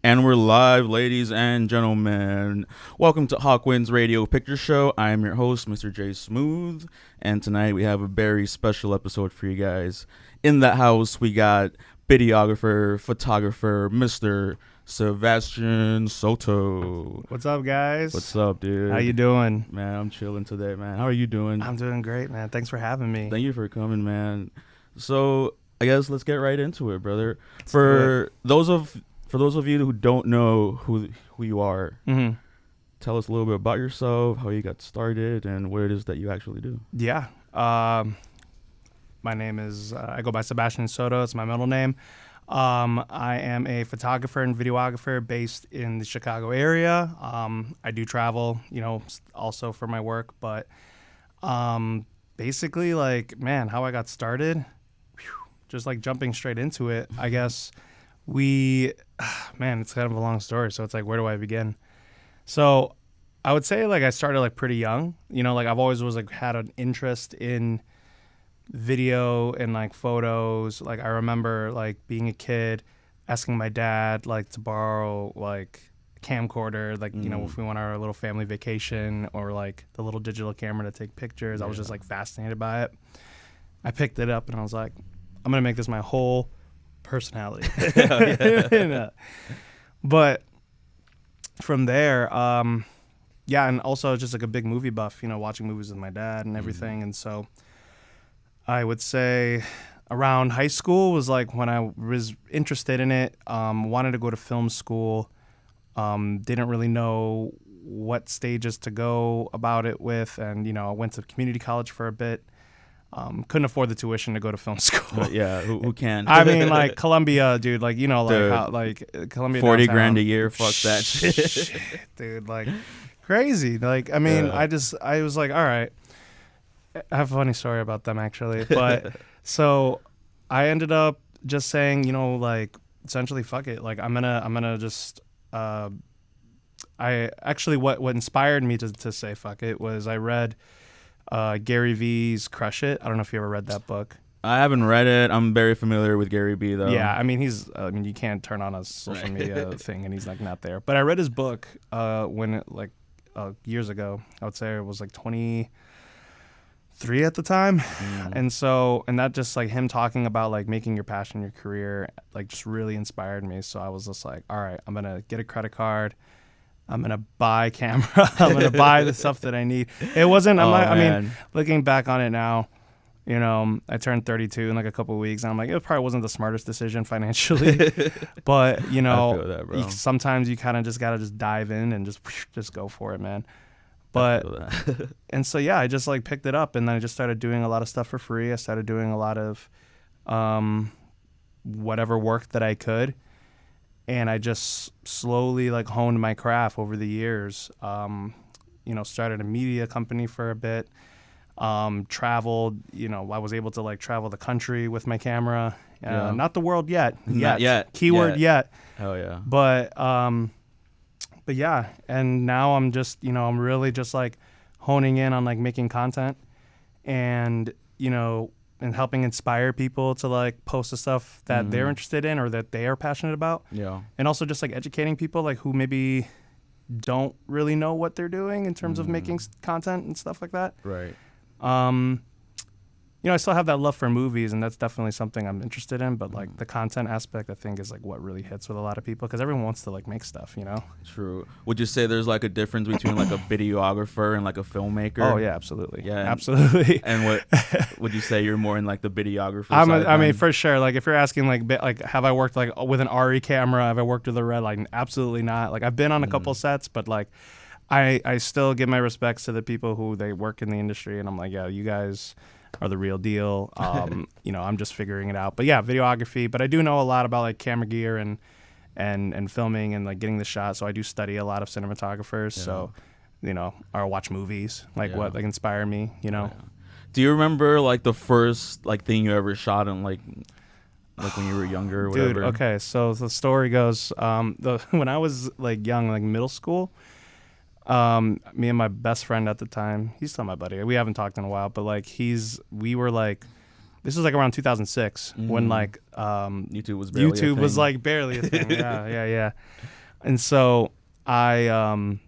And we're live, ladies and gentlemen. Welcome to Hawkwind's Radio Picture Show. I am your host, Mr. J Smooth, and tonight we have a very special episode for you guys. In the house, we got videographer, photographer, Mr. Sebastian Soto. What's up, guys? What's up, dude? How you doing? Man, I'm chilling today, man. How are you doing? I'm doing great, man. Thanks for having me. Thank you for coming, man. So, I guess let's get right into it, brother. For those of you who don't know who you are, tell us a little bit about yourself, how you got started, and what it is that you actually do. Yeah. My name is, I go by Sebastian Soto. It's my middle name. I am a photographer and videographer based in the Chicago area. I do travel, also for my work. But basically, how I got started, just jumping straight into it, I guess it's kind of a long story. So it's where do I begin? So I would say I started pretty young, I've always had an interest in video and photos. I remember being a kid, asking my dad to borrow a camcorder, if we went on our little family vacation, or the little digital camera to take pictures. I was just fascinated by it. I picked it up and I was like, I'm gonna make this my whole personality. But from there, and also just a big movie buff, watching movies with my dad and everything. And so I would say around high school was when I was interested in it, wanted to go to film school, didn't really know what stages to go about it with. And, I went to community college for a bit. Couldn't afford the tuition to go to film school. Who can? I mean, Columbia, dude, Columbia 40 downtown. grand a year, fuck that shit. Dude, crazy. I was all right. I have a funny story about them, actually. But so I ended up just saying, essentially, fuck it. I'm gonna just, I actually, what inspired me to say fuck it was I read Gary Vee's Crush It. I don't know if you ever read that book. I haven't read it. I'm very familiar with Gary Vee, though. Yeah, I mean, you can't turn on a social media thing and he's not there. But I read his book when it years ago. I would say it was 23 at the time. And that just him talking about making your passion your career, just really inspired me. So I was just all right, I'm going to get a credit card. I'm going to buy a camera. I'm going to buy the stuff that I need. It wasn't, I mean, looking back on it now, I turned 32 in a couple of weeks. And I'm it probably wasn't the smartest decision financially. But, I feel that, bro. sometimes you kind of just got to just dive in and just go for it, man. But, and so, I just picked it up, and then I just started doing a lot of stuff for free. I started doing a lot of whatever work that I could. And I just slowly honed my craft over the years. Started a media company for a bit. Traveled. I was able to travel the country with my camera. Not the world yet. Not yet. Keyword yet. Hell yeah. But yeah. And now I'm just I'm really just honing in on making content, and and helping inspire people to post the stuff that they're interested in or that they are passionate about. Yeah. And also just educating people who maybe don't really know what they're doing in terms of making content and stuff like that. Right. I still have that love for movies, and that's definitely something I'm interested in. But the content aspect, I think, is what really hits with a lot of people, because everyone wants to make stuff, True. Would you say there's a difference between a videographer and a filmmaker? Oh yeah, absolutely. Yeah, absolutely. And what would you say you're more in the videographer side? I mean, for sure. If you're asking have I worked with an RE camera? Have I worked with a red? Absolutely not. I've been on a couple sets, but I still give my respects to the people who they work in the industry, and I'm yeah, you guys are the real deal. I'm just figuring it out. But yeah, videography. But I do know a lot about camera gear and filming and getting the shot. So I do study a lot of cinematographers. Yeah. So, or watch movies what inspire me. Yeah. Do you remember the first thing you ever shot in when you were younger or whatever? Dude, okay. So the story goes, when I was young, middle school. Me and my best friend at the time, he's still my buddy. We haven't talked in a while, but we were This was like around 2006 when like YouTube was barely a thing. like barely a thing. Yeah. And so I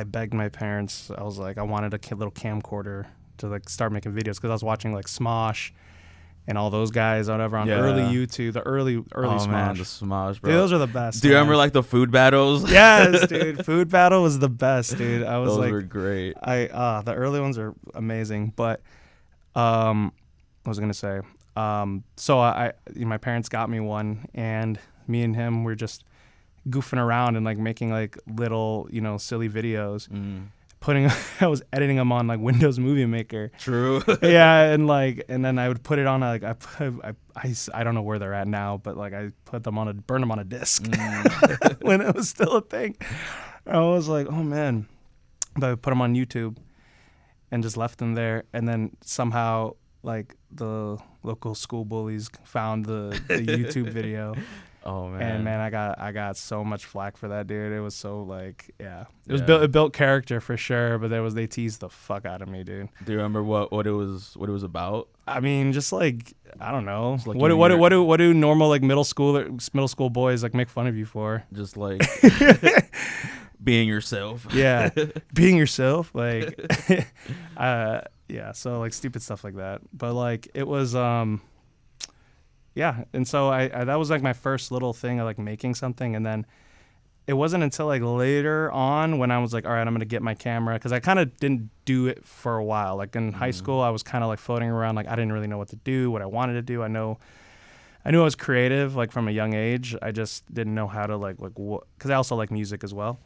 begged my parents. I was like, I wanted a little camcorder to like start making videos because I was watching like Smosh and all those guys, whatever, on early YouTube, the early Smosh. Man, the Smosh, bro. Dude, those are the best. Do you remember like the food battles? Yes, dude. Food battle was the best, dude. I was those were great. The early ones are amazing. But what was I gonna say? So my parents got me one, and me and him were just goofing around and like making like little, silly videos. I was editing them on like Windows Movie Maker. True. Yeah, and then I would put it on like I don't know where they're at now, but like I burn them on a disc when it was still a thing. I was like, oh man, but I put them on YouTube and just left them there, and then somehow like the local school bullies found the YouTube video. Oh man! And man, I got so much flack for that, dude. It was so like, it built character for sure, but they teased the fuck out of me, dude. Do you remember what it was about? I mean, just like, I don't know. Like what do normal like middle school boys like make fun of you for? Just like being yourself. Yeah, being yourself. Like, yeah. So like stupid stuff like that. But like it was yeah, and so I that was like my first little thing of like making something, and then it wasn't until like later on when I was like, all right, I'm gonna get my camera, because I kind of didn't do it for a while. Like in high school, I was kind of like floating around, like I didn't really know what to do, what I wanted to do. I knew I was creative like from a young age. I just didn't know how to like what, because I also like music as well.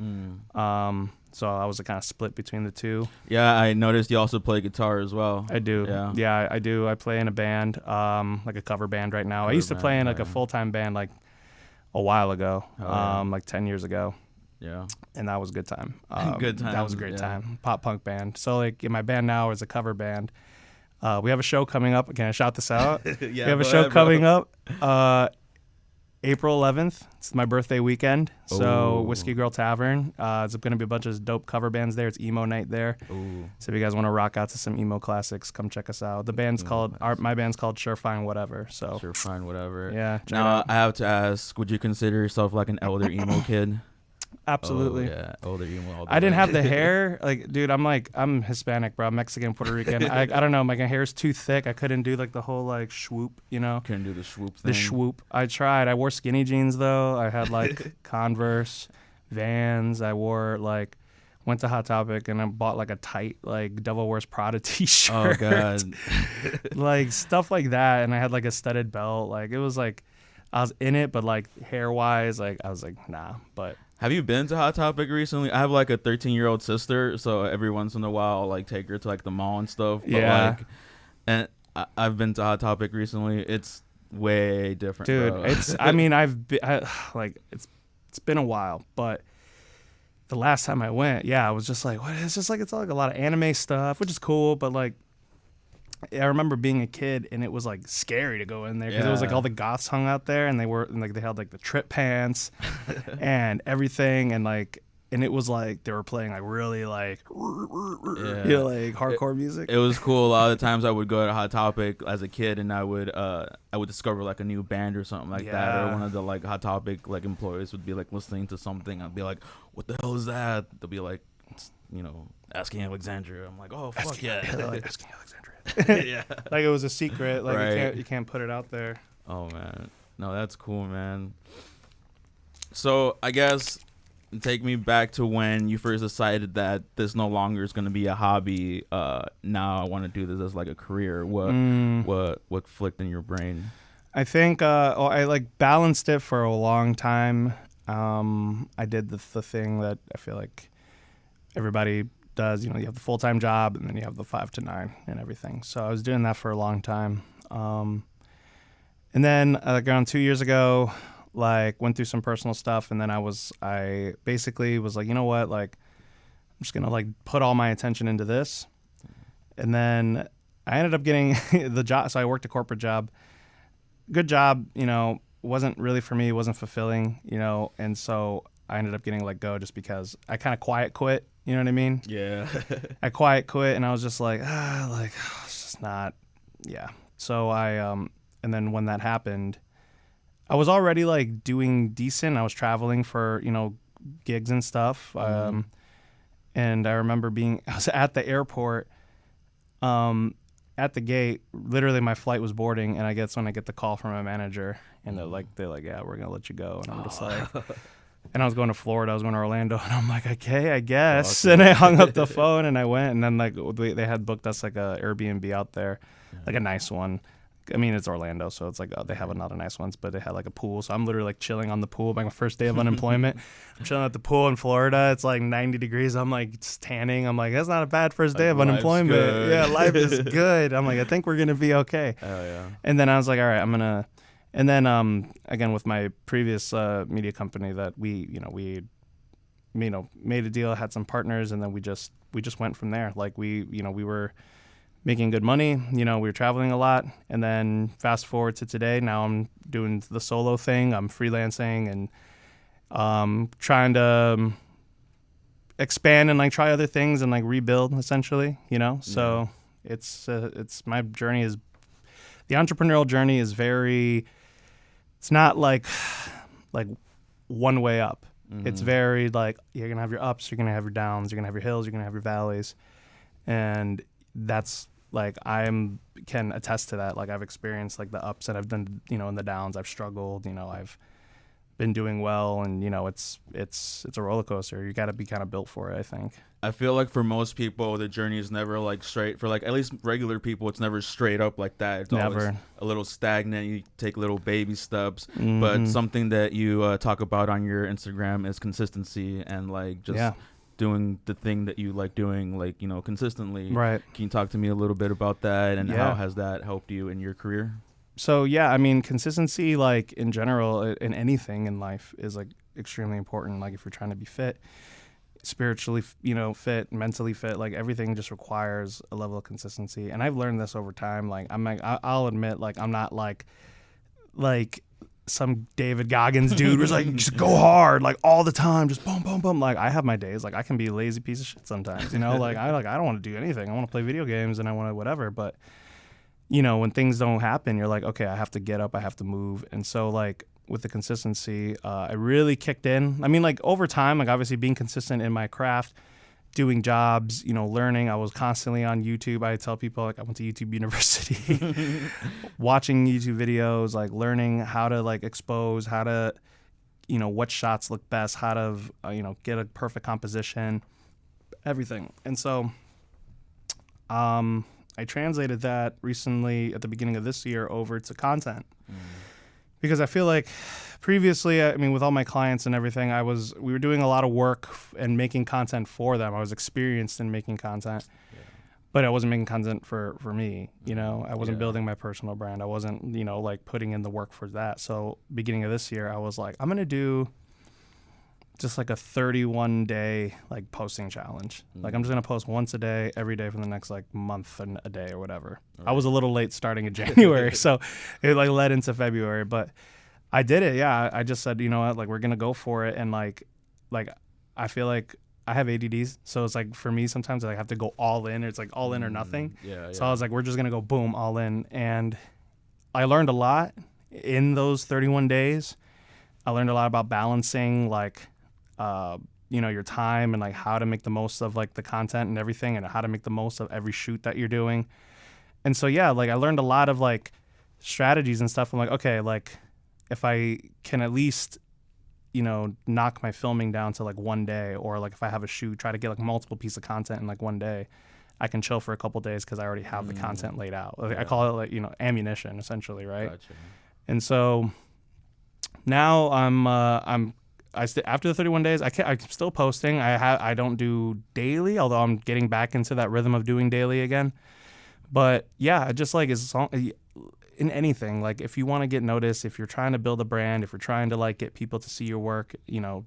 So I was kind of split between the two. Yeah, I noticed you also play guitar as well. I do. Yeah, I do. I play in a band, like a cover band right now. I used to play in like a full-time band like a while ago, like 10 years ago. Yeah. And that was a good time. Good time. That was a great time. Pop punk band. So like in my band now is a cover band. We have a show coming up. Can I shout this out? Yeah, we have a show coming up. April 11th. It's my birthday weekend. So Whiskey Girl Tavern. It's going to be a bunch of dope cover bands there. It's emo night there. Ooh. So if you guys want to rock out to some emo classics, come check us out. The band's my band's called Sure Fine Whatever. So Sure Fine Whatever. Yeah. Now I have to ask, would you consider yourself like an elder emo kid? Absolutely. Oh, yeah, older emo. All the I didn't way. have the hair. Like, dude, I'm Hispanic, bro. I'm Mexican, Puerto Rican. I don't know. My hair's too thick. I couldn't do like the whole like swoop, Couldn't do the swoop thing. The swoop. I tried. I wore skinny jeans though. I had like Converse, Vans. I wore like, went to Hot Topic and I bought like a tight like Devil Wears Prada t-shirt. Oh god. Like stuff like that. And I had like a studded belt. Like it was like, I was in it, but like hair wise, like I was like, nah. But have you been to Hot Topic recently? I have like a 13-year-old sister, so every once in a while I'll like take her to like the mall and stuff. But, yeah. Like, and I've been to Hot Topic recently. It's way different, dude. Bro. It's. I mean, it's been a while, but the last time I went, yeah, I was just like, what? It's just like it's like a lot of anime stuff, which is cool, but like. I remember being a kid and it was like scary to go in there because it was like all the goths hung out there and they had like the trip pants and everything and it was like they were playing like really like like hardcore music. It was cool. A lot of the times I would go to Hot Topic as a kid and I would discover like a new band or something like that, or one of the like Hot Topic like employees would be like listening to something. I'd be like, what the hell is that? They'll be like, Asking Alexandria. I'm like, oh fuck yeah. Asking Alexandria. Yeah. Like it was a secret. Like right. you can't put it out there. Oh man. No, that's cool, man. So I guess take me back to when you first decided that this no longer is gonna be a hobby. Now I want to do this as like a career. What flicked in your brain? I think I like balanced it for a long time. I did the thing that I feel like everybody does. You have the full-time job and then you have the 5 to 9 and everything. So I was doing that for a long time. And then like around 2 years ago, like went through some personal stuff, and then I basically was like, you know what, like I'm just gonna like put all my attention into this. And then I ended up getting the job. So I worked a corporate job. Good job, wasn't really for me, wasn't fulfilling, and so I ended up getting let go just because I kind of quiet quit. You know what I mean? Yeah. I quiet quit and I was just like, it's just not, yeah. So and then when that happened, I was already like doing decent. I was traveling for, gigs and stuff. And I remember I was at the airport, at the gate, literally my flight was boarding, and that's when I get the call from my manager, and they're like, yeah, we're going to let you go. And I'm just like, and I was going to Florida, I was going to Orlando, and I'm like, okay, I guess. And I hung up the phone and I went, and then like they had booked us like a Airbnb out there, like a nice one. I mean, it's Orlando, so it's like they have a lot of nice ones, but they had like a pool. So I'm literally like chilling on the pool. My first day of unemployment, I'm chilling at the pool in Florida. It's like 90 degrees. I'm like tanning. I'm like, that's not a bad first day of unemployment. Good. Yeah, life is good. I'm like, I think we're gonna be okay. Oh yeah. And then I was like, all right, I'm gonna. And then again with my previous media company that we made a deal, had some partners, and then we just went from there. Like we were making good money, we were traveling a lot, and then fast forward to today, now I'm doing the solo thing, I'm freelancing and trying to expand and like try other things and like rebuild essentially, so it's my journey is, the entrepreneurial journey is it's not like one way up. It's very like, you're gonna have your ups, you're gonna have your downs, you're gonna have your hills, you're gonna have your valleys, and that's like can attest to that. Like I've experienced like the ups and I've done, in the downs I've struggled, I've been doing well, and it's a roller coaster. You got to be kind of built for it, I think. I feel like for most people the journey is never like straight. For like at least regular people, it's never straight up like that. It's never. Always a little stagnant. You take little baby steps, but something that you talk about on your Instagram is consistency and like just doing the thing that you like doing, like, consistently. Right. Can you talk to me a little bit about that, and how has that helped you in your career? So, I mean, consistency, like in general, in anything in life is like extremely important. Like if you're trying to be fit, spiritually, fit, mentally fit, like everything just requires a level of consistency. And I've learned this over time. Like I'll admit, like I'm not like some David Goggins dude who's like, just go hard, like all the time, just boom, boom, boom. Like I have my days, like I can be a lazy piece of shit sometimes, like I don't want to do anything. I want to play video games and I want to whatever. But when things don't happen, you're like, okay, I have to get up, I have to move. And so like with the consistency, I really kicked in. I mean, like over time, like obviously being consistent in my craft, doing jobs, learning. I was constantly on YouTube. I tell people like I went to YouTube University, watching YouTube videos, like learning how to like expose, how to, what shots look best, how to, get a perfect composition, everything. And so, I translated that recently at the beginning of this year over to content. Because I feel like previously, I mean, with all my clients and everything, we were doing a lot of work and making content for them. I was experienced in making content, but I wasn't making content for me, I wasn't building my personal brand. I wasn't, like putting in the work for that. So beginning of this year, I was like, I'm going to do just like a 31-day like posting challenge. Like I'm just going to post once a day, every day for the next like month and a day or whatever. Right. I was a little late starting in January, so it like led into February, but I did it. Yeah. I just said, you know what, like we're going to go for it. And like I feel like I have ADDs. So it's like for me, sometimes I have to go all in. It's like all in or nothing. So I was like, we're just going to go boom, all in. And I learned a lot in those 31 days. I learned a lot about balancing like, your time and like how to make the most of like the content and everything, and how to make the most of every shoot that you're doing. And so, like I learned a lot of like strategies and stuff. I'm like, okay, like if I can at least, knock my filming down to like one day, or like if I have a shoot, try to get like multiple pieces of content in like one day, I can chill for a couple days because I already have the content laid out. Like, I call it like, ammunition essentially. Right. Gotcha. And so now after the 31 days, I'm still posting. I don't do daily, although I'm getting back into that rhythm of doing daily again. But just like in anything, like if you want to get noticed, if you're trying to build a brand, if you're trying to like get people to see your work,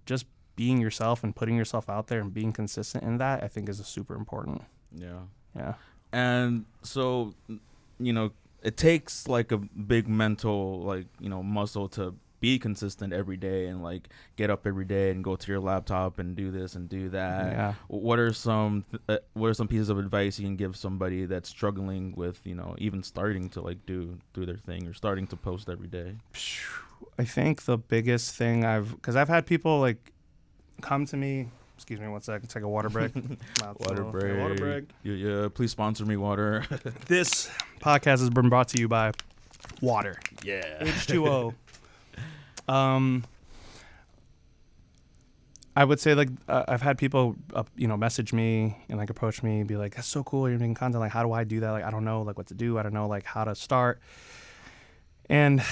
just being yourself and putting yourself out there and being consistent in that, I think is super important. Yeah. And so, it takes like a big mental, like, muscle to be consistent every day and like get up every day and go to your laptop and do this and do that. Yeah. What are some pieces of advice you can give somebody that's struggling with, you know, even starting to like do their thing or starting to post every day? I think the biggest thing because I've had people like come to me. Excuse me 1 second. Take a water break. Water break. Water break. Yeah, please sponsor me water. This podcast has been brought to you by water. Yeah. H2O. I would say like I've had people message me and like approach me and be like, that's so cool, you're making content, like how do I do that? Like I don't know like what to do, I don't know like how to start. And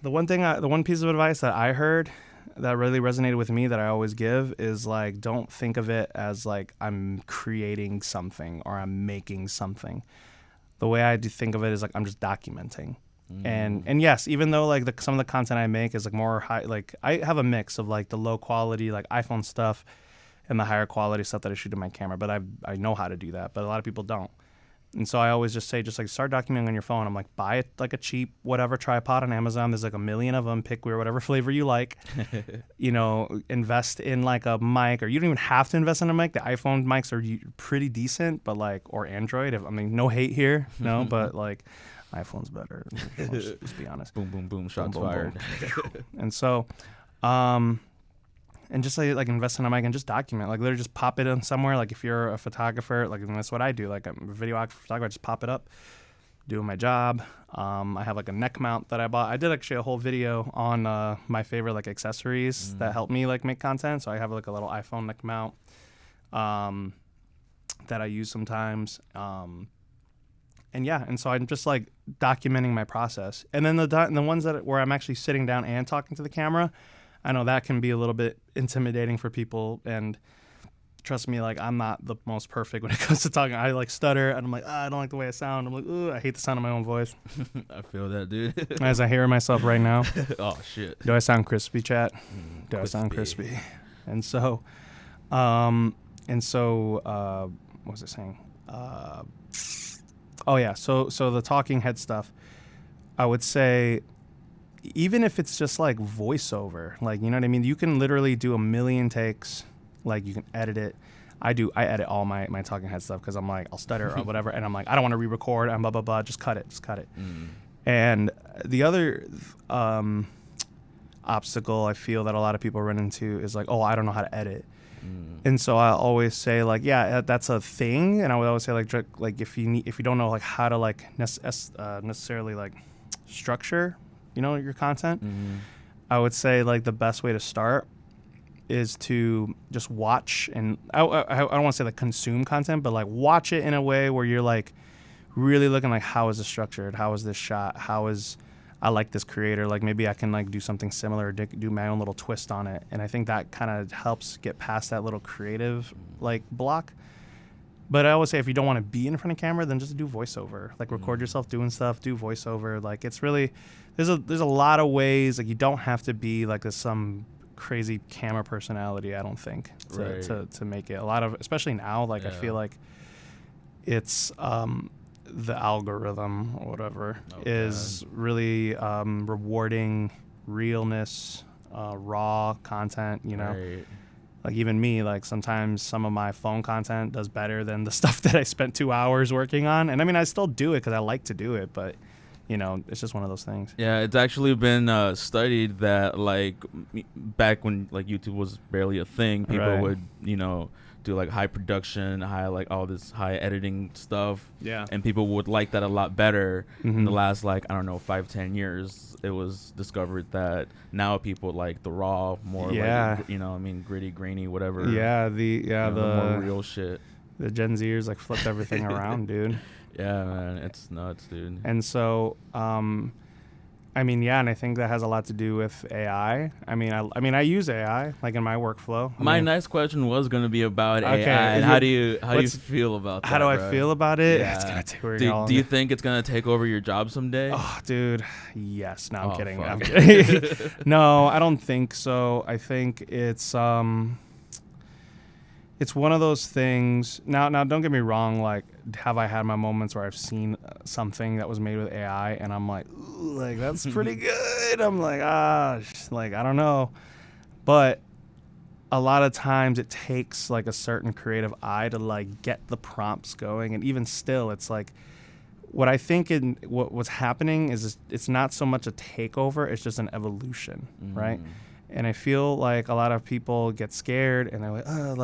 the one piece of advice that I heard that really resonated with me that I always give is like, don't think of it as like I'm creating something or I'm making something. The way I do think of it is like I'm just documenting. And yes, even though like some of the content I make is like more high, like I have a mix of like the low quality like iPhone stuff and the higher quality stuff that I shoot in my camera, but I know how to do that, but a lot of people don't. And so I always just say, just like start documenting on your phone. I'm like, buy it like a cheap whatever tripod on Amazon. There's like a million of them. Pick whatever flavor you like. Invest in like a mic, or you don't even have to invest in a mic. The iPhone mics are pretty decent, but like, or Android. No hate here, no, but like iPhone's better. Let's be honest. Boom, boom, boom. Shots fired. Boom. And so, and just like invest in a mic and just document, like literally just pop it in somewhere. Like if you're a photographer, like and that's what I do. Like I'm a videographer, photographer, I just pop it up, doing my job. I have like a neck mount that I bought. I did actually a whole video on my favorite like accessories that help me like make content. So I have like a little iPhone neck mount that I use sometimes. And so I'm just like documenting my process. And then the ones where I'm actually sitting down and talking to the camera, I know that can be a little bit intimidating for people, and trust me, like I'm not the most perfect when it comes to talking. I like stutter, and I'm like, I don't like the way I sound. I'm like, ooh, I hate the sound of my own voice. I feel that, dude. As I hear myself right now. Oh shit. Do I sound crispy, chat? Do crispy. I sound crispy? And so, what was I saying? Oh yeah, so the talking head stuff, I would say, even if it's just like voiceover, like, you know what I mean? You can literally do a million takes, like you can edit it. I edit all my talking head stuff because I'm like, I'll stutter or whatever. And I'm like, I don't want to re-record and blah, blah, blah. Just cut it. And the other obstacle I feel that a lot of people run into is like, oh, I don't know how to edit. And so I always say like, yeah, that's a thing. And I would always say like if you don't know like how to like necessarily like structure, your content, I would say like the best way to start is to just watch, and I don't want to say like consume content, but like watch it in a way where you're like really looking like, how is this structured? How is this shot? I like this creator, like maybe I can like do something similar, do my own little twist on it. And I think that kind of helps get past that little creative like block. But I always say, if you don't want to be in front of camera, then just do voiceover. Like record yourself doing stuff, do voiceover. Like it's really, there's a lot of ways. Like you don't have to be like some crazy camera personality, I don't think, to make it. A lot of, especially now, like I feel like it's the algorithm or whatever is really rewarding realness, raw content, Right. Like even me, like sometimes some of my phone content does better than the stuff that I spent 2 hours working on. And I mean, I still do it because I like to do it, but it's just one of those things. Yeah, it's actually been studied that like back when like YouTube was barely a thing, people would, do like high production, like all this high editing stuff. Yeah. And people would like that a lot better. In the last 5-10 years, it was discovered that now people like the raw, more like, gritty, grainy, whatever. Yeah, the more real shit. The Gen Zers like flipped everything around, dude. Yeah, man, it's nuts, dude. And so, and I think that has a lot to do with AI. I use AI like in my workflow. My next question was going to be about AI. And how do you feel about that? How do I feel about it? Yeah. It's gonna take do you think it's going to take over your job someday? Oh, dude. Yes. No, I'm kidding. I'm kidding. No, I don't think so. I think it's it's one of those things. Now, don't get me wrong. Like, have I had my moments where I've seen something that was made with AI, and I'm like, ooh, like that's pretty good. I'm like, like I don't know, but a lot of times it takes like a certain creative eye to like get the prompts going, and even still, it's like what I think in what's happening is it's not so much a takeover; it's just an evolution, right? And I feel like a lot of people get scared, and they're like, oh,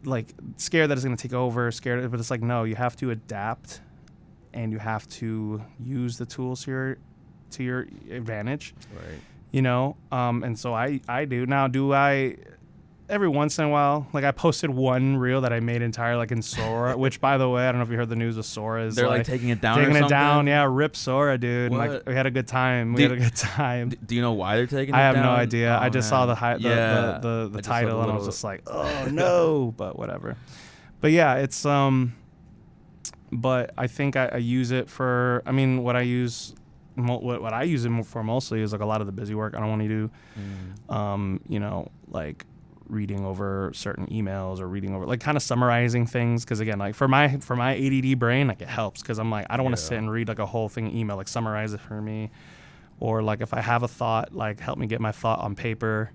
like scared that it's going to take over, scared, but it's like, no, you have to adapt and you have to use the tools to your advantage, Right. you know? And so I do. Now, do I, every once in a while, like I posted one reel that I made entire like in Sora, which by the way, I don't know if you heard the news with Sora. Is They're like taking it down or taking something? it down. Yeah, rip Sora, dude. What? Like we had a good time. We had a good time. Do you know why they're taking it I have down? no idea. Oh, I just man. saw the I title saw and I was just like, oh no, but whatever. But yeah, it's but I think I use it for. I mean, what I use it for mostly is like a lot of the busy work I don't want to do. You know, like reading over certain emails or reading over like kind of summarizing things, because again, like for my ADD brain, like it helps because I'm like I don't want to sit and read like a whole thing email, like summarize it for me, or like if I have a thought, like help me get my thought on paper.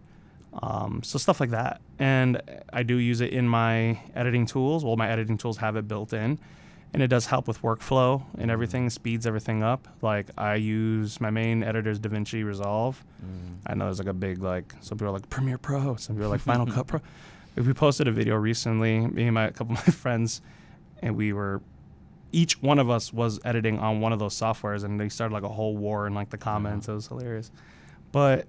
So stuff like that. And I do use it in my editing tools. Well, my editing tools have it built in, and it does help with workflow and everything, speeds everything up. Like I use my main editor's DaVinci Resolve. I know there's like a big, like, some people are like Premiere Pro, some people are like Final Cut Pro. We posted a video recently, me and a couple of my friends, and each one of us was editing on one of those softwares, and they started like a whole war in like the comments. It was hilarious. But,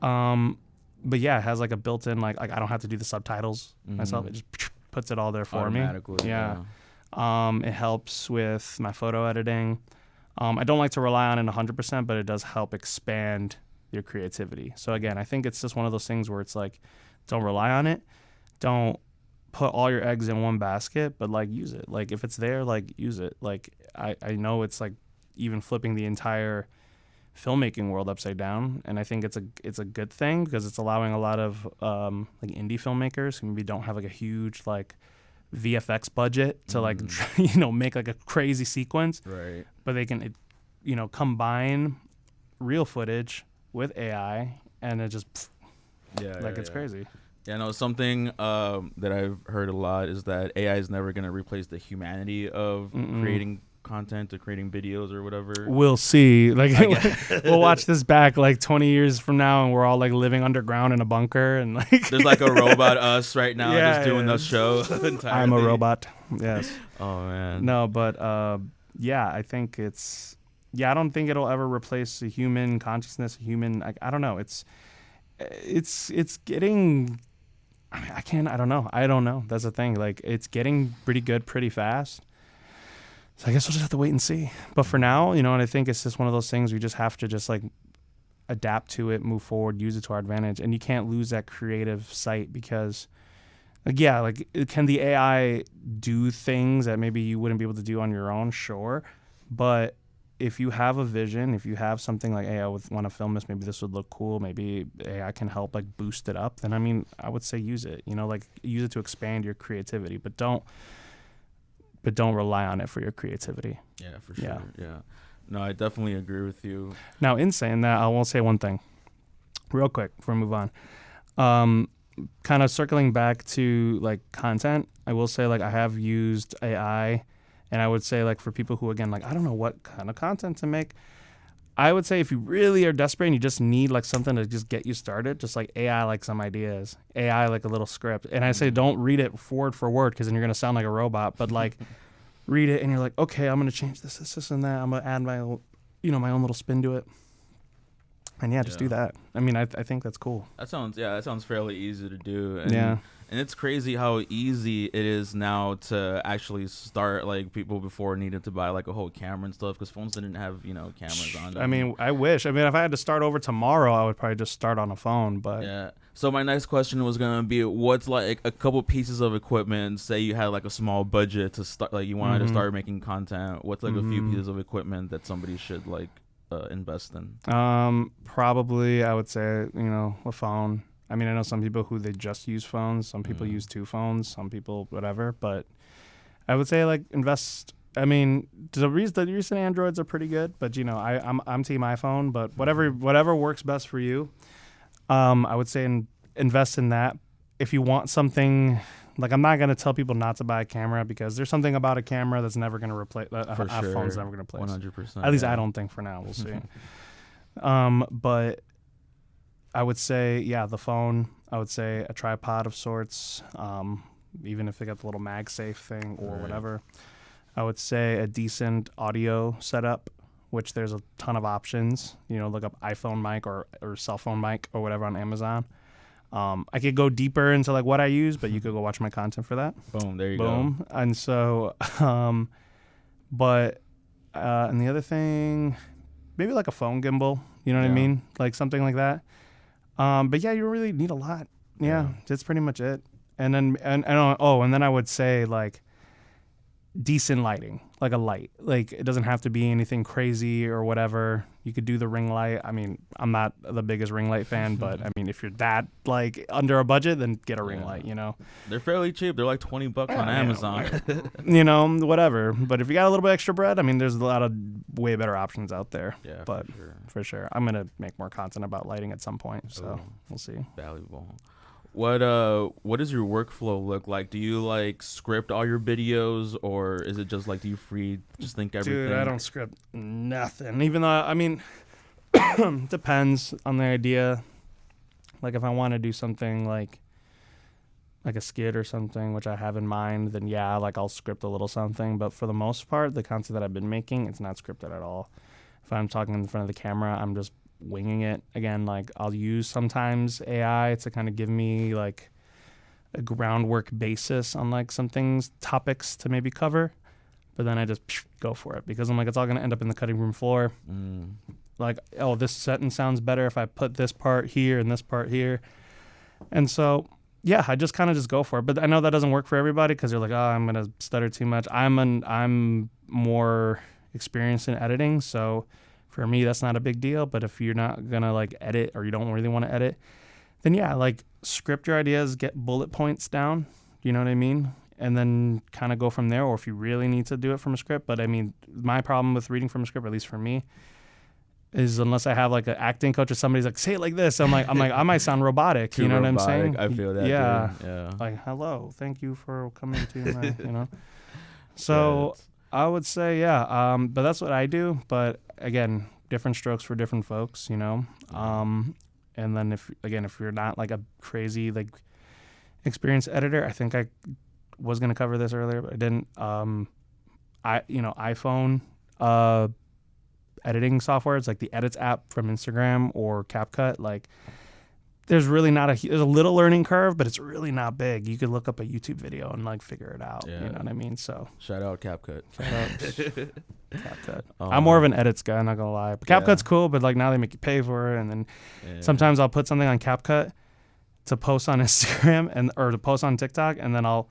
but yeah, it has like a built-in, like I don't have to do the subtitles myself. It just puts it all there for me. Yeah. It helps with my photo editing. I don't like to rely on it 100%, but it does help expand your creativity. So again, I think it's just one of those things where it's like, don't rely on it. Don't put all your eggs in one basket, but like use it. Like if it's there, like use it. Like I know it's like even flipping the entire filmmaking world upside down, and I think it's a good thing because it's allowing a lot of like indie filmmakers who maybe don't have like a huge like VFX budget to like make like a crazy sequence, right? But they can combine real footage with AI, and it just it's crazy. Yeah, no, something that I've heard a lot is that AI is never going to replace the humanity of creating content or creating videos or whatever. We'll see. Like we'll watch this back like 20 years from now, and we're all like living underground in a bunker, and like there's like a robot us right now just doing the show entirely. I'm a robot. Yes. Oh man. No, but I think it's I don't think it'll ever replace a human consciousness, a human I don't know. It's getting I don't know. That's the thing. Like it's getting pretty good pretty fast. So I guess we'll just have to wait and see. But for now, and I think it's just one of those things we just have to just like adapt to it, move forward, use it to our advantage. And you can't lose that creative sight because, can the AI do things that maybe you wouldn't be able to do on your own? Sure. But if you have a vision, if you have something like, hey, I would want to film this, maybe this would look cool, maybe AI can help like boost it up, then I would say use it, use it to expand your creativity, but don't rely on it for your creativity. Yeah, for sure. Yeah. No, I definitely agree with you. Now, in saying that, I will say one thing real quick before we move on. Kind of circling back to like content, I will say like I have used AI, and I would say like for people who, again, like I don't know what kind of content to make, I would say if you really are desperate and you just need like something to just get you started, just like AI like some ideas, AI like a little script. And I say don't read it word for word because then you're going to sound like a robot, but like read it and you're like, okay, I'm going to change this and that. I'm going to add my own little spin to it. And just do that. I think that's cool. That sounds fairly easy to do. And it's crazy how easy it is now to actually start. Like people before needed to buy like a whole camera and stuff because phones didn't have cameras on them. I wish. If I had to start over tomorrow, I would probably just start on a phone. But yeah. So my next question was gonna be, what's like a couple pieces of equipment? Say you had like a small budget to start, like you wanted to start making content. What's like a few pieces of equipment that somebody should like invest in? Probably I would say a phone. I mean, I know some people who they just use phones. Some people use 2 phones. Some people whatever. But I would say like invest. I mean, the recent Androids are pretty good, but you know, I'm team iPhone. But whatever works best for you, I would say invest in that. If you want something, like I'm not gonna tell people not to buy a camera because there's something about a camera that's never gonna replace phone's never gonna replace. 100%. At least I don't think for now. We'll see. But I would say, yeah, the phone. I would say a tripod of sorts, even if they got the little MagSafe thing or whatever. I would say a decent audio setup, which there's a ton of options. You know, look up iPhone mic or cell phone mic or whatever on Amazon. I could go deeper into like what I use, but you could go watch my content for that. Boom, there you go. And so, and the other thing, maybe like a phone gimbal. You know what I mean? Like something like that. But yeah, you don't really need a lot. Yeah, that's pretty much it. And then and then I would say like decent lighting, like a light. Like it doesn't have to be anything crazy or whatever. You could do the ring light. I mean, I'm not the biggest ring light fan, but I mean, if you're that like under a budget, then get a ring light, you know. They're fairly cheap. They're like $20 on Amazon. You know, whatever. But if you got a little bit extra bread, I mean, there's a lot of way better options out there. Yeah, but for sure. I'm going to make more content about lighting at some point, so we'll see. Valuable. What does your workflow look like? Do you like script all your videos, or is it just like, do you just think everything? Dude, I don't script nothing. Even though, I mean, depends on the idea. Like if I want to do something like a skit or something, which I have in mind, then yeah, like I'll script a little something. But for the most part, the content that I've been making, it's not scripted at all. If I'm talking in front of the camera, I'm just winging it. Again, like I'll use sometimes AI to kind of give me like a groundwork basis on like some topics to maybe cover, but then I just go for it because I'm like, it's all going to end up in the cutting room floor. Like, oh, this sentence sounds better if I put this part here and this part here. And so yeah, I just kind of just go for it. But I know that doesn't work for everybody because you're like, oh, I'm going to stutter too much. I'm more experienced in editing, so for me, that's not a big deal. But if you're not going to like edit or you don't really want to edit, then yeah, like script your ideas, get bullet points down. You know what I mean? And then kind of go from there. Or if you really need to do it from a script. But I mean, my problem with reading from a script, at least for me, is unless I have like an acting coach or somebody's like, say it like this. I'm like, I might sound robotic. Too you know robotic. What I'm saying? I feel that. Yeah. Dude. Yeah. Like, hello, thank you for coming to my, you know. So I would say, yeah. But that's what I do. But again, different strokes for different folks, you know. And then if you're not like a crazy like experienced editor, I think I was gonna cover this earlier, but I didn't. iPhone editing software, it's like the Edits app from Instagram or CapCut. Like, there's really not there's a little learning curve, but it's really not big. You could look up a YouTube video and like figure it out. Yeah. You know what I mean? So shout out CapCut. Shout out CapCut. I'm more of an edits guy, I'm not gonna lie. But CapCut's cool, but like now they make you pay for it, and then sometimes I'll put something on CapCut to post on Instagram or to post on TikTok, and then I'll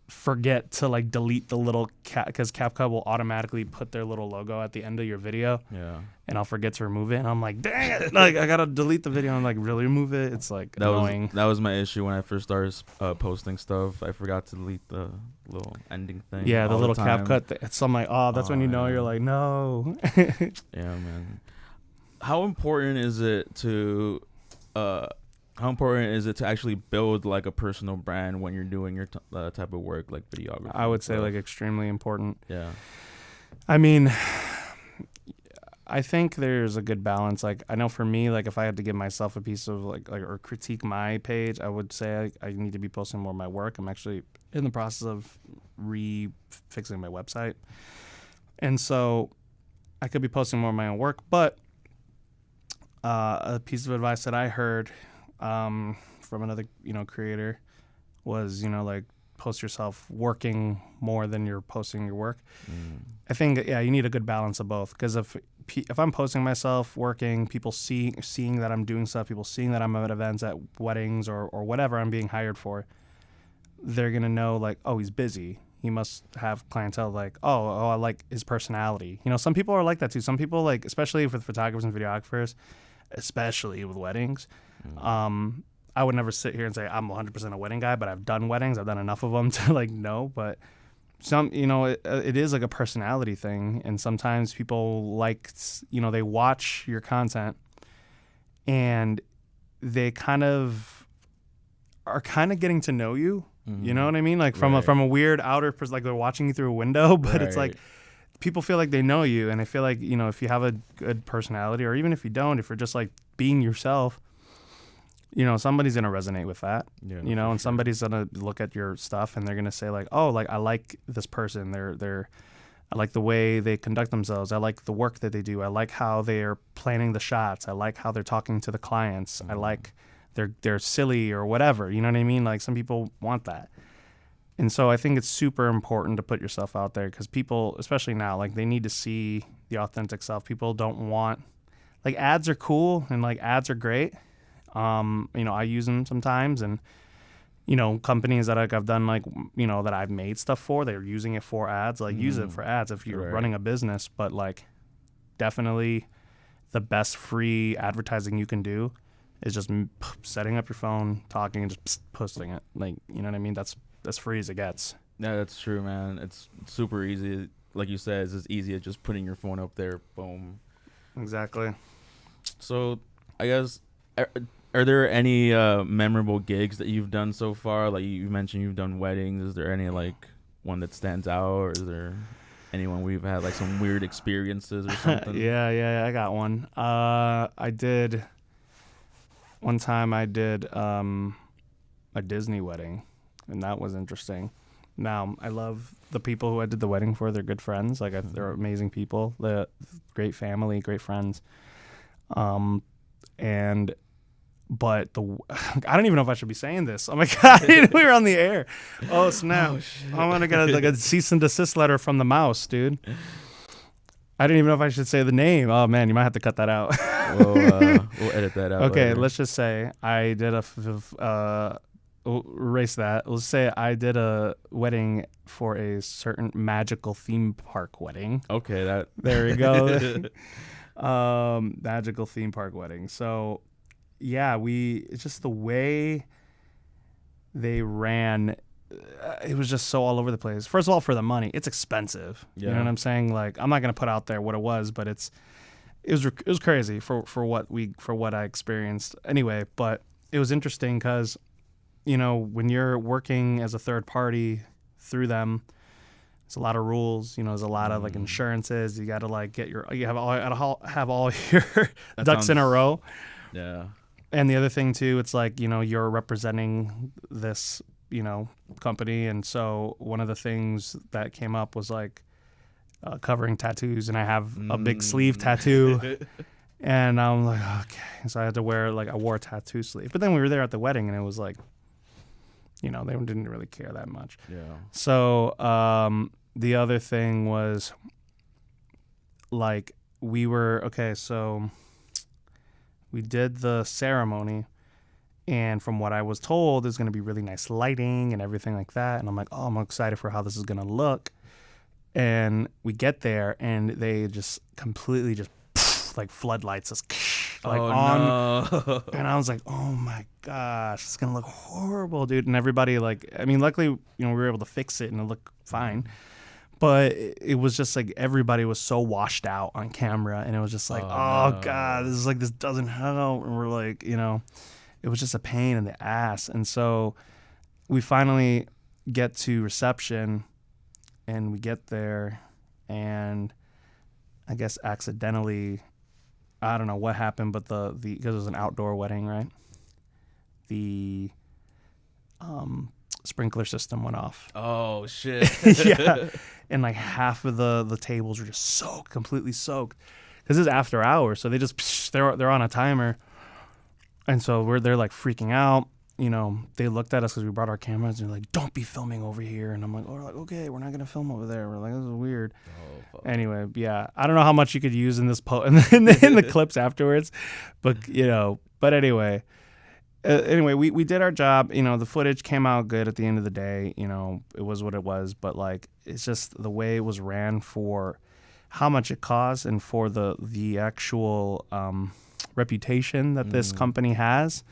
forget to like delete the little because CapCut will automatically put their little logo at the end of your video. Yeah. And I'll forget to remove it, and I'm like, dang it! Like I gotta delete the video and like really remove it. It's like annoying. That was my issue when I first started posting stuff. I forgot to delete the little ending thing. Yeah, the little CapCut thing. So I'm like, oh, that's when you know you're like, no. Yeah, man. How important is it to actually build like a personal brand when you're doing your type of work, like videography? I would say like extremely important. Yeah. I mean, I think there's a good balance. Like I know for me, like if I had to give myself a piece of like or critique my page, I would say I need to be posting more of my work. I'm actually in the process of fixing my website. And so I could be posting more of my own work, but a piece of advice that I heard from another, creator was, like post yourself working more than you're posting your work. I think, you need a good balance of both. Because if I'm posting myself working, people seeing that I'm doing stuff, people seeing that I'm at events, at weddings or whatever I'm being hired for, they're going to know like, oh, he's busy. He must have clientele like, oh, I like his personality. Some people are like that too. Some people like, especially with photographers and videographers, especially with weddings, I would never sit here and say I'm 100% a wedding guy, but I've done weddings. I've done enough of them to like know. But some, it is like a personality thing. And sometimes people like, they watch your content and they kind of are getting to know you. Mm-hmm. You know what I mean? Like from a weird outer perspective, like they're watching you through a window, but it's like people feel like they know you. And I feel like, if you have a good personality, or even if you don't, if you're just like being yourself, somebody's going to resonate with that, and somebody's going to look at your stuff and they're going to say like, oh, like I like this person. I like the way they conduct themselves. I like the work that they do. I like how they're planning the shots. I like how they're talking to the clients. I like they're silly or whatever. You know what I mean? Like some people want that. And so I think it's super important to put yourself out there because people, especially now, like they need to see the authentic self. People don't want, like ads are cool and like ads are great. I use them sometimes and, companies that like I've done like, that I've made stuff for, they're using it for ads, like use it for ads if you're running a business, but like definitely the best free advertising you can do is just setting up your phone, talking and just posting it. Like, you know what I mean? That's as free as it gets. Yeah, that's true, man. It's super easy. Like you said, it's as easy as just putting your phone up there. Boom. Exactly. So I guess, are there any memorable gigs that you've done so far? Like you mentioned you've done weddings. Is there any like one that stands out, or is there anyone we've had like some weird experiences or something? Yeah, I got one. One time I did a Disney wedding, and that was interesting. Now, I love the people who I did the wedding for. They're good friends. Like, they're amazing people. They're great family, great friends. But I don't even know if I should be saying this. Oh my God, we were on the air. Oh snap! I'm gonna get a cease and desist letter from the mouse, dude. I didn't even know if I should say the name. Oh man, you might have to cut that out. We'll edit that out. Okay, later. let's just say I did erase that. Let's say I did a wedding for a certain magical theme park wedding. Okay, there we go. Magical theme park wedding. So, yeah, it's just the way they ran. It was just so all over the place. First of all, for the money, it's expensive. Yeah. You know what I'm saying? Like, I'm not gonna put out there what it was, but it was crazy for what I experienced. Anyway, but it was interesting because, when you're working as a third party through them, there's a lot of rules. There's a lot of like insurances. You got to like have all your ducks in a row. Yeah. And the other thing too, it's like, you're representing this, company. And so one of the things that came up was like covering tattoos, and I have a big sleeve tattoo. And I'm like, okay. So I had to I wore a tattoo sleeve. But then we were there at the wedding and it was like, they didn't really care that much. Yeah. So the other thing was like so we did the ceremony, and from what I was told, there's going to be really nice lighting and everything like that. And I'm like, I'm excited for how this is going to look. And we get there, and they just completely just like floodlights us like on. No. And I was like, oh my gosh, it's going to look horrible, dude. And everybody luckily, we were able to fix it and it looked fine. But it was just like everybody was so washed out on camera, and it was just like, no. God, this doesn't help. And we're like, it was just a pain in the ass. And so we finally get to reception, and we get there, and I guess accidentally, I don't know what happened, but because it was an outdoor wedding, right? The sprinkler system went off. Oh shit. Yeah. And like half of the tables were just completely soaked. This is after hours, so they're on a timer. And so they're like freaking out. They looked at us because we brought our cameras, and they're like, "Don't be filming over here." And I'm like, okay, we're not gonna film over there. We're like, this is weird. Oh, fuck. Anyway, yeah, I don't know how much you could use in this in the clips afterwards, but anyway. We did our job. The footage came out good at the end of the day. It was what it was. But like, it's just the way it was ran for how much it costs and for the actual reputation that this company has.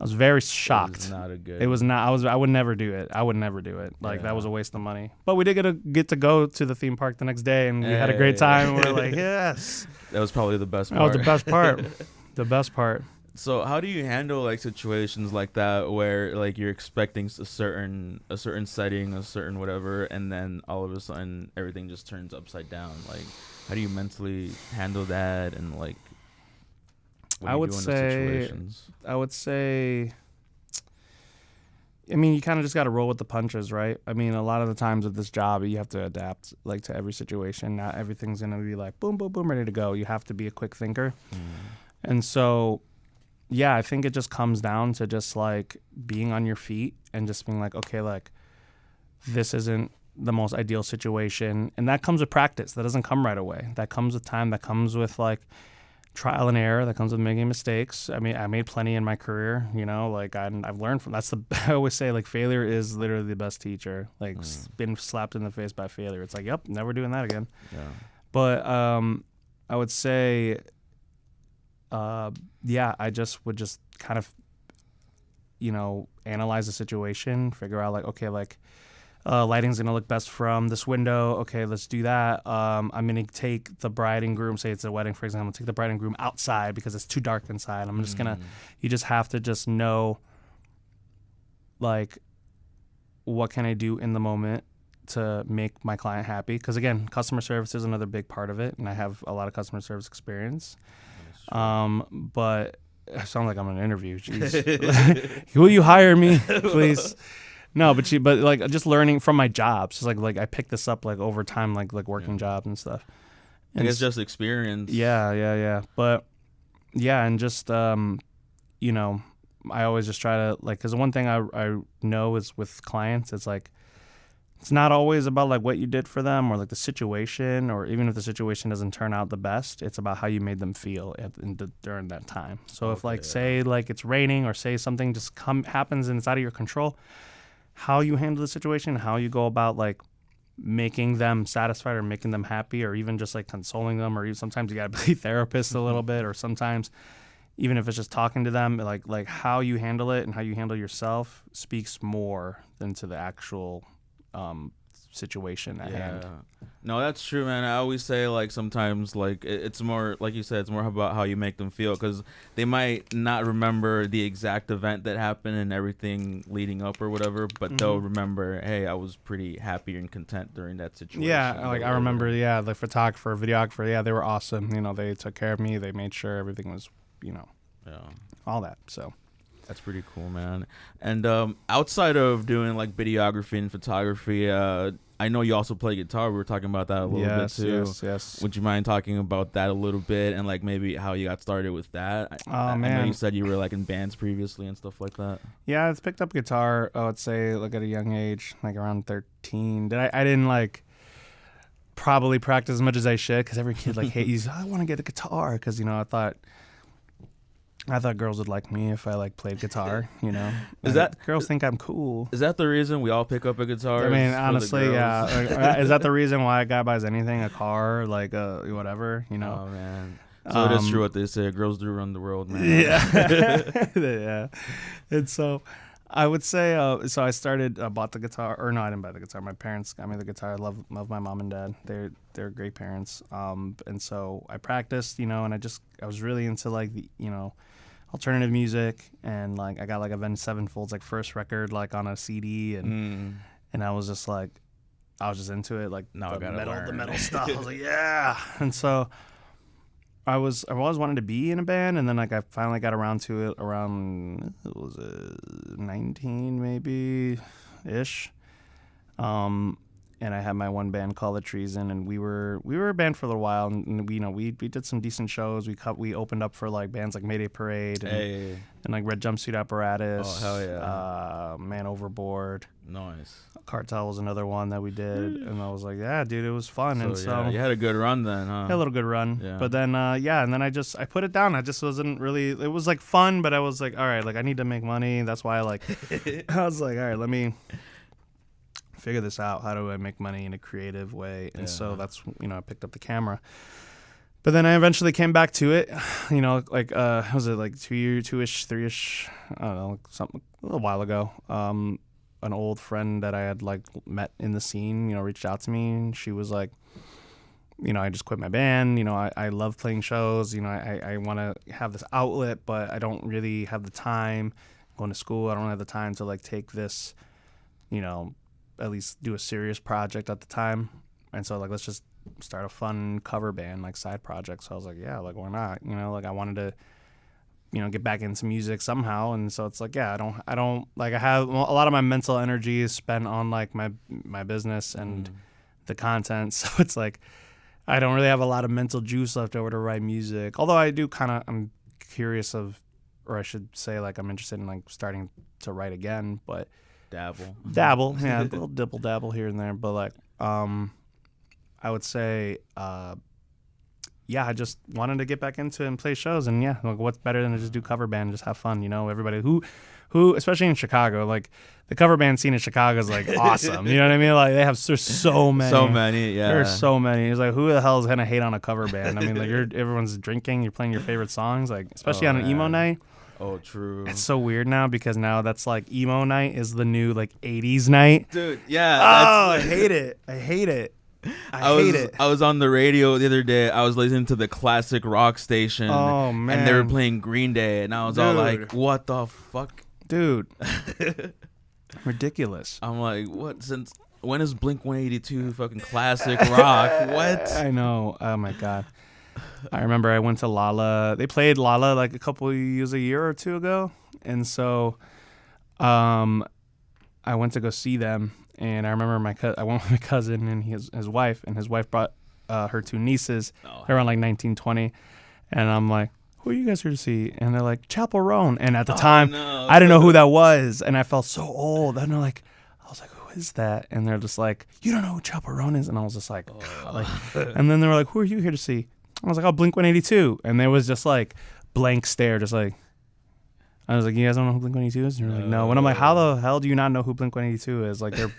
I was very shocked. It was not a good. It was not. I would never do it. I would never do it. Like that was a waste of money. But we did get to go to the theme park the next day, and we had a great time. And we're like, yes. That was probably the best part. That was the best part. The best part. So how do you handle like situations like that where like you're expecting a certain setting, a certain whatever, and then all of a sudden everything just turns upside down? Like, how do you mentally handle that? And like, what do you do in those situations? I would say, I mean, you kind of just got to roll with the punches, right? I mean, a lot of the times with this job, you have to adapt like to every situation. Not everything's gonna be like boom, boom, boom, ready to go. You have to be a quick thinker, and so. Yeah, I think it just comes down to just like being on your feet and just being like, okay, like this isn't the most ideal situation. And that comes with practice. That doesn't come right away. That comes with time. That comes with like trial and error. That comes with making mistakes. I mean, I made plenty in my career, you know, like I've learned from I always say like failure is literally the best teacher. Like been slapped in the face by failure. It's like, yep, never doing that again. Yeah. But I would say, yeah, I would just kind of, you know, analyze the situation, figure out like, okay, like lighting's going to look best from this window. Okay, let's do that. I'm going to take the bride and groom, say it's a wedding, for example, take the bride and groom outside because it's too dark inside. I'm just going to, you just have to just know, like, what can I do in the moment to make my client happy? Because again, customer service is another big part of it, and I have a lot of customer service experience. But I sound like I'm in an interview. Jeez. Will you hire me, please? No, but like just learning from my jobs. It's like I picked this up like over time, like working jobs and stuff. And I guess just experience. Yeah. But yeah, and just you know, I always just try to like, because the one thing I know is with clients, it's like it's not always about like what you did for them or like the situation, or even if the situation doesn't turn out the best, it's about how you made them feel during that time. So if like say like it's raining, or say something just happens and it's out of your control, how you handle the situation, how you go about like making them satisfied or making them happy, or even just like consoling them, or even sometimes you gotta be therapist a little bit, or sometimes even if it's just talking to them, like how you handle it and how you handle yourself speaks more than to the actual situation at hand. No, that's true, man. I always say like sometimes like it's more like you said, it's more about how you make them feel, because they might not remember the exact event that happened and everything leading up or whatever, but they'll remember, hey, I was pretty happy and content during that situation. Yeah, like I remember, the photographer, videographer, yeah, they were awesome. You know, they took care of me. They made sure everything was, you know, all that. So that's pretty cool, man. And outside of doing like videography and photography, I know you also play guitar. We were talking about that a little bit too. Yes. Would you mind talking about that a little bit, and like maybe how you got started with that? I know you said you were like in bands previously and stuff like that. Yeah, I picked up guitar, I would say like at a young age, like around 13. I didn't like probably practice as much as I should, because every kid like, hey, I want to get a guitar, because, you know, I thought girls would like me if I like played guitar, you know. Girls think I'm cool? Is that the reason we all pick up a guitar? I mean, honestly, yeah. Is that the reason why a guy buys anything, a car, like whatever, you know? Oh man. So it is true what they say. Girls do run the world, man. Yeah. Yeah. And so I would say, so I started, bought the guitar, or no, I didn't buy the guitar. My parents got me the guitar. I love my mom and dad. They're great parents. And so I practiced, you know, and I was really into like the, you know, alternative music, and like I got like Avenged Sevenfold's like first record like on a CD, and I was just like, I was just into it, like the metal stuff. I was like, yeah. And so I always wanted to be in a band, and then like I finally got around to it around 19 maybe ish. And I had my one band called The Treason, and we were a band for a little while, and we, you know, we did some decent shows. We opened up for like bands like Mayday Parade and like Red Jumpsuit Apparatus. Oh hell yeah! Man Overboard. Nice. Cartel was another one that we did, and I was like, yeah, dude, it was fun. And so you had a good run then, huh? Had a little good run, but then and then I put it down. I just wasn't really. It was like fun, but I was like, all right, like I need to make money. That's why I was like, all right, let me figure this out. How do I make money in a creative way? And so that's, you know, I picked up the camera. But then I eventually came back to it, like was it like 2-ish, 3-ish, I don't know, like something a little while ago. An old friend that I had like met in the scene, reached out to me, and she was like, I just quit my band. I love playing shows. I want to have this outlet, but I don't really have the time. Going to school, I don't have the time to like take this, at least do a serious project at the time. And so like, let's just start a fun cover band, like side project. So I was like, yeah, like why not? Like I wanted to, get back into music somehow. And so it's like, yeah, I don't like, I have a lot of my mental energy is spent on like my business and the content. So it's like, I don't really have a lot of mental juice left over to write music. Although I do I'm curious or I should say like, I'm interested in like starting to write again, but Dabble. Yeah, a little dabble here and there. But like, I would say, yeah, I just wanted to get back into it and play shows. And yeah, like what's better than to just do cover band and just have fun, everybody who, especially in Chicago, like the cover band scene in Chicago is like awesome. You know what I mean? Like there's so many. So many, yeah. There's so many. It's like, who the hell is going to hate on a cover band? I mean, like everyone's drinking, you're playing your favorite songs, like especially on an emo night. Oh, true. It's so weird now because now that's like emo night is the new like 80s night. Dude, yeah. I hate it. I hate it. I hate it. I was on the radio the other day. I was listening to the classic rock station. Oh, man. And they were playing Green Day, and I was all like, "What the fuck, dude? Ridiculous." I'm like, "What? Since when is Blink-182 fucking classic rock? What?" I know. Oh my god. I remember I went to Lala. They played Lala like a year or two ago, and so, I went to go see them. And I remember I went with my cousin and his wife, and his wife brought her two nieces. They're around like 19, 20. And I'm like, who are you guys here to see? And they're like, Chapel Roan. And at the time, I didn't know who that was. And I felt so old. And I was like, who is that? And they're just like, you don't know who Chapel Roan is? And I was just like, and then they were like, who are you here to see? I was like, oh, Blink-182. And there was just like blank stare, just like, I was like, you guys don't know who Blink-182 is? And they're like, no. And I'm like, how the hell do you not know who Blink-182 is? Like, they're...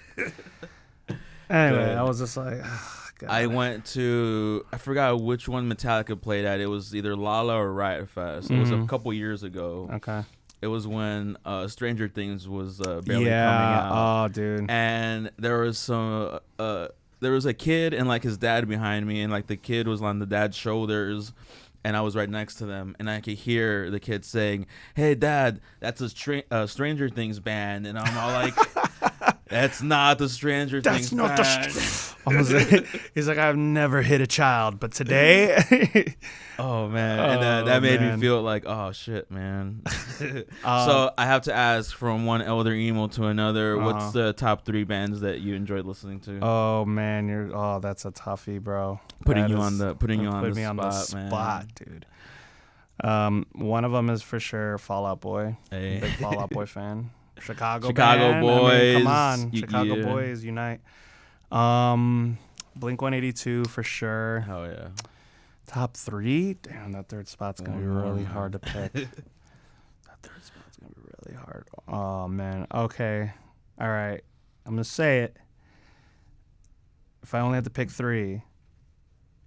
Anyway, I was just like, oh, God. I went to, I forgot which one Metallica played at. It was either Lala or Riot Fest. It was a couple years ago. Okay. It was when Stranger Things was barely coming out. Oh, dude. And there was there was a kid and like his dad behind me, and like the kid was on the dad's shoulders. And I was right next to them, and I could hear the kid saying, "Hey, Dad, that's a Stranger Things band." And I'm all like, "That's not the Stranger Things band." He's like, "I've never hit a child, but today." Oh man, and that made me feel like, oh shit, man. So I have to ask, from one elder emo to another, what's the top 3 bands that you enjoyed listening to? Oh man, that's a toughie, bro. Putting you on the spot, dude. One of them is for sure Fall Out Boy. Hey. Big Fall Out Boy fan. Chicago band. Boys. I mean, come on, Chicago Boys unite. Blink-182 for sure. Hell yeah. Top 3? Damn, that third spot's gonna be really hard to pick. That third spot's gonna be really hard. Oh man. Okay. All right. I'm gonna say it. If I only had to pick 3,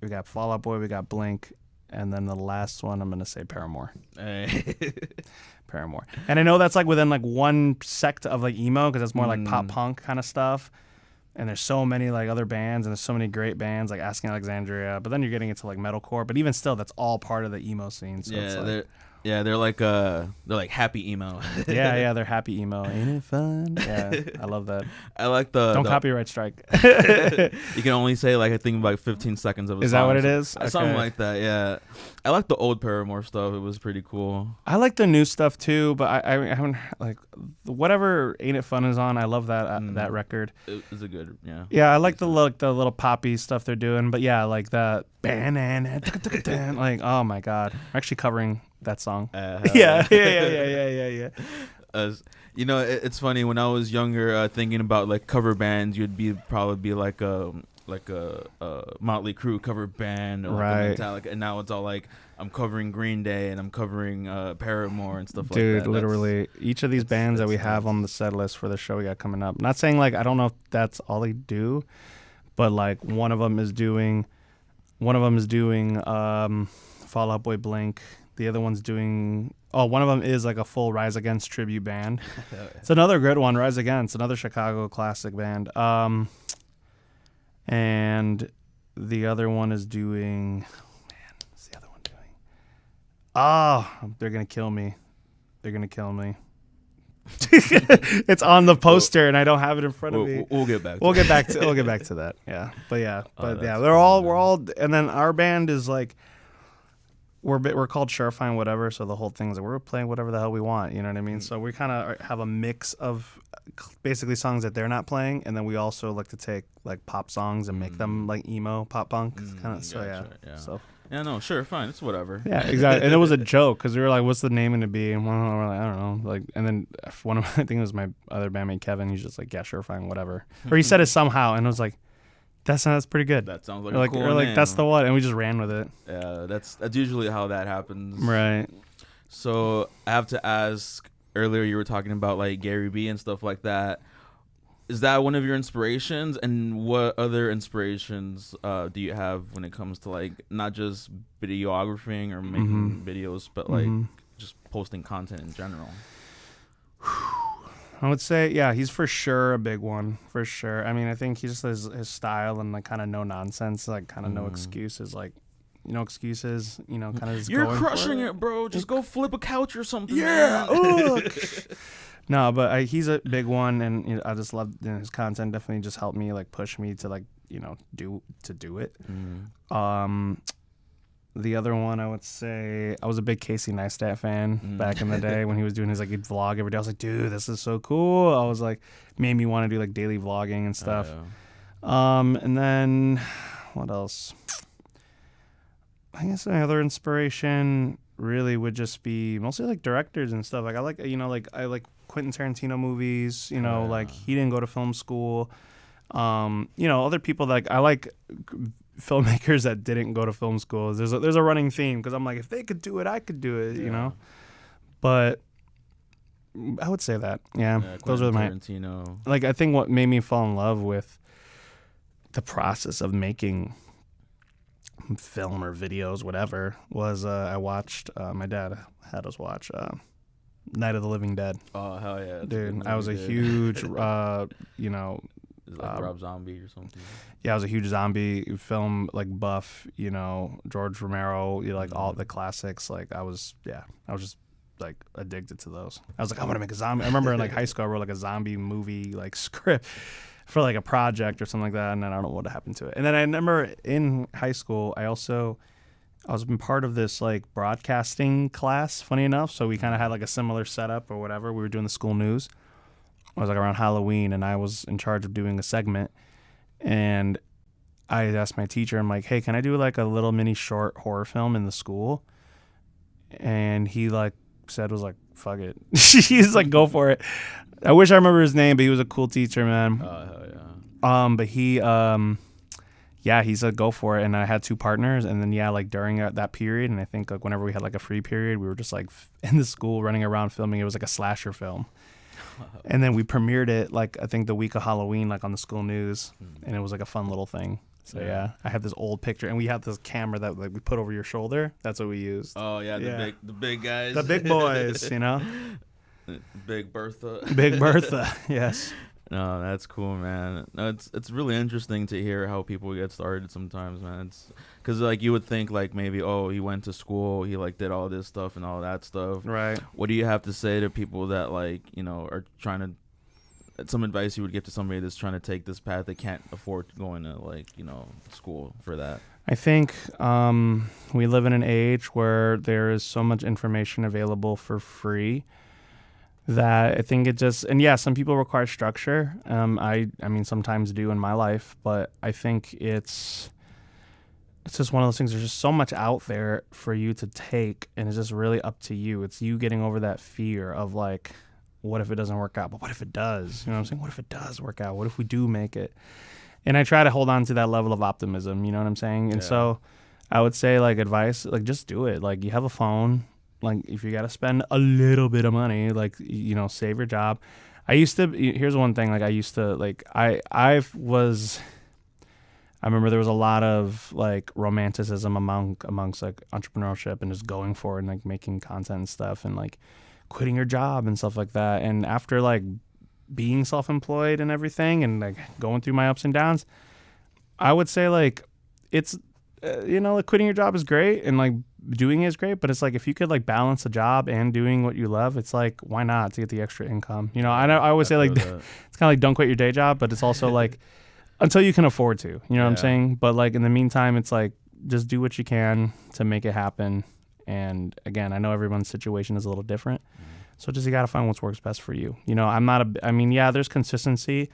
we got Fall Out Boy, we got Blink, and then the last one I'm gonna say Paramore. Hey. Paramore. And I know that's like within like one sect of like emo, because it's more like pop punk kind of stuff. And there's so many like other bands, and there's so many great bands like Asking Alexandria. But then you're getting into like metalcore. But even still, that's all part of the emo scene. So they're like happy emo. yeah, they're happy emo. Ain't it fun? Yeah, I love that. I like Don't copyright strike. You can only say like I think like 15 seconds of a song. Is that what it is? Something like that. Yeah, I like the old Paramore stuff. It was pretty cool. I like the new stuff too, but I haven't like whatever Ain't It Fun is on. I love that that record. It's a good Yeah, I like the little poppy stuff they're doing, but yeah, like that like oh my god, I'm actually covering that song. Yeah. It's funny, when I was younger, thinking about like cover bands, you'd probably be like a Motley Crue cover band, or like a Metallica, and now it's all like I'm covering Green Day and I'm covering Paramore and stuff like that. Dude, literally, each of these bands that we have on the set list for the show we got coming up. Not saying like I don't know if that's all they do, but like one of them is doing One of them is doing Fall Out Boy Blink. The other one's doing. Oh, one of them is like a full Rise Against tribute band. It's another good one, Rise Against, another Chicago classic band. And the other one is doing. Man, what's the other one doing? Oh, they're gonna kill me. They're gonna kill me. It's on the poster, and I don't have it in front of me. We'll get back. We'll get back to that. Yeah, but we're all, and then our band is like, we're called Surefine whatever. So the whole thing's like we're playing whatever the hell we want. You know what I mean? So we kind of have a mix of basically songs that they're not playing, and then we also like to take like pop songs and make them like emo pop punk kind of. So yeah. So. Yeah, no, sure, fine, it's whatever. Yeah, exactly. And it was a joke because we were like, "What's the name going to be?" And we're like, "I don't know." Like, and then one of I think it was my other bandmate Kevin. He's just like, "Yeah, sure, fine, whatever." Or he said it somehow, and I was like, "That's pretty good." That sounds like a cool name. Like that's the one, and we just ran with it. Yeah, that's usually how that happens. Right. So I have to ask. Earlier, you were talking about like Gary Vee and stuff like that. Is that one of your inspirations? And what other inspirations do you have when it comes to like not just videographing or making videos, but like just posting content in general? I would say, yeah, he's for sure a big one, for sure. I mean, I think he just has his style and like kind of no nonsense, like kind of no excuses, like no excuses, kind of just You're going crushing for it, bro. Just go flip a couch or something. Yeah. No, but he's a big one, and I just love his content. Definitely just helped me like push me to like do it. The other one I would say I was a big Casey Neistat fan back in the day when he was doing his like vlog every day. I was like, dude, this is so cool. I was like, made me want to do like daily vlogging and stuff. And then what else? I guess my other inspiration really would just be mostly like directors and stuff. Like I like Quentin Tarantino movies. Like he didn't go to film school. Other people like I like filmmakers that didn't go to film school. There's a running theme because I'm like, if they could do it, I could do it. But I would say that those are my Tarantino. Like I think what made me fall in love with the process of making film or videos, whatever, was I watched. My dad had us watch Night of the Living Dead. Oh hell yeah, dude! I was a huge, Is it like Rob Zombie or something? Yeah, I was a huge zombie film like buff. George Romero, like all the classics. Like I was just like addicted to those. I was like, I want to make a zombie. I remember in like high school, I wrote like a zombie movie like script for like a project or something like that, and then I don't know what happened to it. And then I remember in high school, I was been part of this like broadcasting class, funny enough. So we kind of had like a similar setup or whatever. We were doing the school news. I was like around Halloween, and I was in charge of doing a segment. And I asked my teacher, I'm like, hey, can I do like a little mini short horror film in the school? And he like said, was like, fuck it. He's like, go for it. I wish I remember his name, but he was a cool teacher, man. Oh hell yeah. But he said go for it, and I had two partners, and then like during that period, and I think like whenever we had like a free period, we were just like in the school running around filming. It was like a slasher film. And then we premiered it like I think the week of Halloween, like on the school news, and it was like a fun little thing. So yeah, I had this old picture, and we had this camera that like we put over your shoulder. That's what we used. Oh yeah, the big guys, the big boys, Big Bertha. Big Bertha, yes. No, that's cool, man. No, it's really interesting to hear how people get started sometimes, man. It's because like you would think like maybe he went to school, he like did all this stuff and all that stuff. Right. What do you have to say to people that like are trying to? Some advice you would give to somebody that's trying to take this path that can't afford going to like school for that? I think we live in an age where there is so much information available for free. That I think it just, and yeah, some people require structure. I mean, sometimes do in my life, but I think it's just one of those things. There's just so much out there for you to take, and it's just really up to you. It's you getting over that fear of like, what if it doesn't work out? But what if it does? You know what I'm saying? What if it does work out? What if we do make it? And I try to hold on to that level of optimism. You know what I'm saying? And so I would say like advice, like just do it. Like you have a phone. Like if you got to spend a little bit of money, like, save your job. Here's one thing. Like I used to like, I I remember there was a lot of like romanticism amongst like entrepreneurship and just going for it and like making content and stuff and like quitting your job and stuff like that. And after like being self-employed and everything and like going through my ups and downs, I would say like it's like quitting your job is great and like doing it is great, but it's like if you could like balance a job and doing what you love, it's like why not, to get the extra income. I always say like it's kind of like don't quit your day job, but it's also like until you can afford to, what I'm saying? But like in the meantime, it's like just do what you can to make it happen. And again, I know everyone's situation is a little different. So just you got to find what works best for you. There's consistency.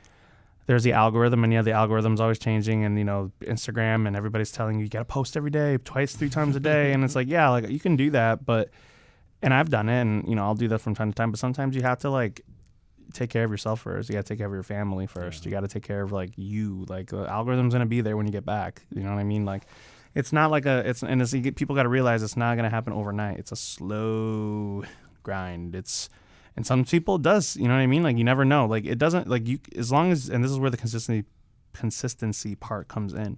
There's the algorithm, and the algorithm's always changing, and Instagram and everybody's telling you got to post every day, twice, 3 times a day, and it's like, yeah, like you can do that, and I've done it, and I'll do that from time to time, but sometimes you have to like take care of yourself first. You got to take care of your family first. You got to take care of like you. Like the algorithm's gonna be there when you get back. You know what I mean? Like it's not like people got to realize it's not gonna happen overnight. It's a slow grind. And some people it does, you know what I mean? Like you never know. Like it doesn't, like you, as long as, and this is where the consistency part comes in.